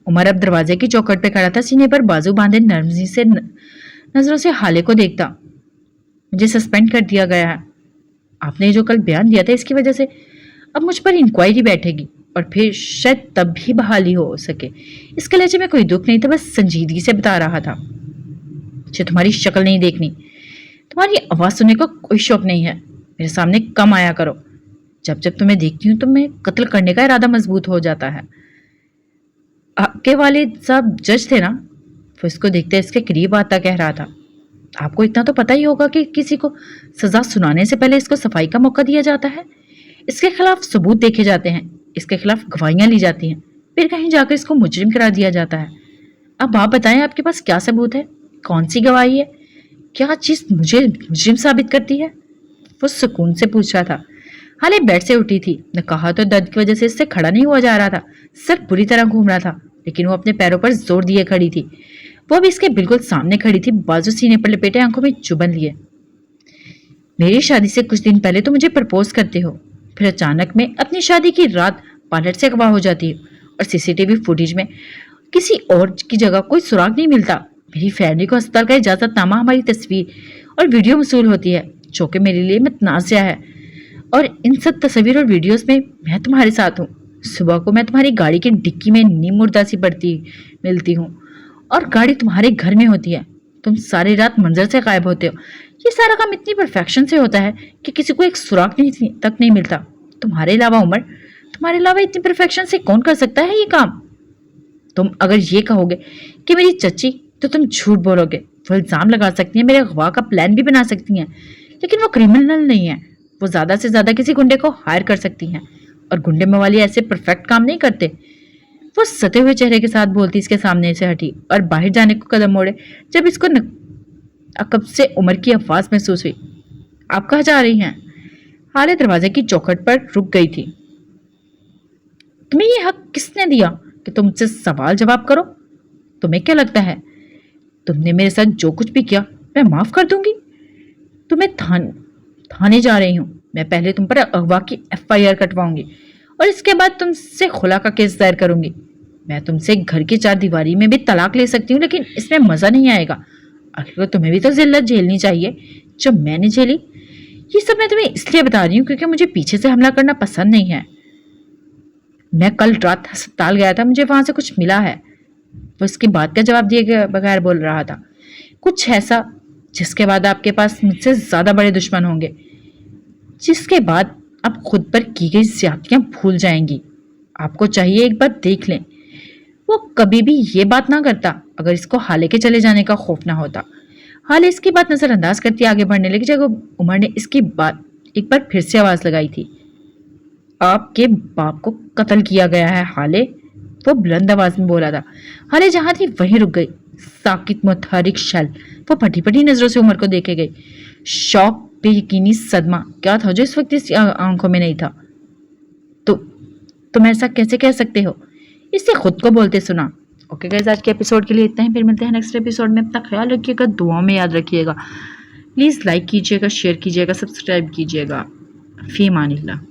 S1: उमर अब दरवाजे की चौखट पे खड़ा था, सीने पर बाजू बांधे नरमी से नजरों से हाले को देखता। मुझे सस्पेंड कर दिया गया है। आपने जो कल बयान दिया था, इसकी वजह से अब मुझ पर इंक्वायरी बैठेगी और फिर शायद तब भी बहाली हो सके। इसके लहजे में कोई दुख नहीं था, बस संजीदगी से बता रहा था। मुझे तुम्हारी शक्ल नहीं देखनी, तुम्हारी आवाज सुनने का कोई शौक नहीं है। मेरे सामने कम आया करो। जब जब तुम्हें देखती हूँ तो मैं कत्ल करने का इरादा मजबूत हो जाता है। आपके वालिद साहब जज थे ना? वो इसको देखते इसके करीब आता कह रहा था। आपको इतना तो पता ही होगा कि किसी को सजा सुनाने से पहले इसको सफाई का मौका दिया जाता है। इसके खिलाफ सबूत देखे जाते हैं, इसके खिलाफ गवाहियां ली जाती हैं, फिर कहीं जाकर इसको मुजरिम करार दिया जाता है। अब आप बताएं, आपके पास क्या सबूत है? कौन सी गवाही है? क्या चीज मुझे मुजरिम साबित करती है? वो सुकून से पूछ रहा था। हाले बेड से उठी थी। न कहा तो दर्द की वजह से इससे खड़ा नहीं हुआ जा रहा था। सर बुरी तरह घूम रहा था, लेकिन वो अपने पैरों पर जोर दिए खड़ी थी। वो अब इसके बिल्कुल सामने खड़ी थी, बाजू सीने पर लपेटे, आंखों में चुभन लिए। मेरी शादी से कुछ दिन पहले तो मुझे प्रपोज करते हो, फिर अचानक में अपनी शादी की रात पार्लर से अगवा हो जाती हो और सीसीटीवी फुटेज में किसी और की जगह कोई सुराग नहीं मिलता। मेरी फैमिली को अस्पताल का इजाजतनामा, हमारी तस्वीर और वीडियो वसूल होती है, जो कि मेरे लिए मतनाज़िया है। और इन सब तस्वीर और वीडियोस में मैं तुम्हारे साथ हूँ। सुबह को मैं तुम्हारी गाड़ी की डिक्की में नीम मुर्दा सी पड़ती मिलती हूँ और गाड़ी तुम्हारे घर में होती है। तुम सारी रात मंजर से गायब होते हो। ये सारा काम इतनी परफेक्शन से होता है कि किसी को एक सुराग तक नहीं मिलता। तुम्हारे अलावा उमर, तुम्हारे अलावा इतनी परफेक्शन से कौन कर सकता है ये काम? तुम अगर ये कहोगे कि मेरी चच्ची, तो तुम झूठ बोलोगे। वो इल्जाम लगा सकती हैं, मेरे अगवा का प्लान भी बना सकती हैं, लेकिन वो क्रिमिनल नहीं है। वो ज्यादा से ज्यादा किसी गुंडे को हायर कर सकती हैं, और गुंडे मवाली ऐसे परफेक्ट काम नहीं करते। वो सते हुए चेहरे के साथ बोलती इसके सामने से हटी और बाहर जाने को कदम मोड़े जब इसको अकब से उमर की आवाज महसूस हुई। आप कहाँ जा रही हैं? हाले दरवाजे की चौखट पर रुक गई थी। तुम्हें ये हक किसने दिया कि तुम मुझसे सवाल जवाब करो? तुम्हें क्या लगता है तुमने मेरे साथ जो कुछ भी किया मैं माफ कर दूंगी? तुम्हें थाने जा रही हूं। मैं पहले तुम पर अगवा की FIR कटवाऊंगी और इसके बाद तुमसे खुला का केस दायर करूंगी। मैं तुमसे घर की 4 दीवारी में भी तलाक ले सकती हूँ, लेकिन इसमें मजा नहीं आएगा। आखिर तुम्हें भी तो जिल्लत झेलनी चाहिए जो मैंने झेली। ये सब मैं तुम्हें इसलिए बता रही हूँ क्योंकि मुझे पीछे से हमला करना पसंद नहीं है। मैं कल रात अस्पताल गया था, मुझे वहां से कुछ मिला है। वो इसकी बात का जवाब दिए बगैर बोल रहा था, कुछ ऐसा जिसके बाद आपके पास मुझसे ज्यादा बड़े दुश्मन होंगे, जिसके बाद आप खुद पर की गई ज्यादतियां भूल जाएंगी। आपको चाहिए एक बार देख लें। वो कभी भी ये बात ना करता अगर इसको हाले के चले जाने का खौफ ना होता। हाले इसकी बात नजरअंदाज करती आगे बढ़ने लगी जब उमर ने इसकी बात एक बार फिर से आवाज लगाई थी। आपके बाप को कत्ल किया गया है हाले, वो बुलंद आवाज में बोला था। हाले जहां थी वहीं रुक गई। साकित मुतहरिक शल वो फटी फटी नजरों से उमर को देखे गई। शौक बेयकीनी सदमा क्या था जो इस वक्त इस आंखों में नहीं था। तो तुम ऐसा कैसे कह सकते हो? इससे खुद को बोलते सुना। ओके गाइस, आज के एपिसोड के लिए इतना ही। फिर मिलते हैं नेक्स्ट एपिसोड में। अपना ख्याल रखिएगा, दुआओं में याद रखिएगा। प्लीज़ लाइक कीजिएगा, शेयर कीजिएगा, सब्सक्राइब कीजिएगा। फी अमानिल्लाह।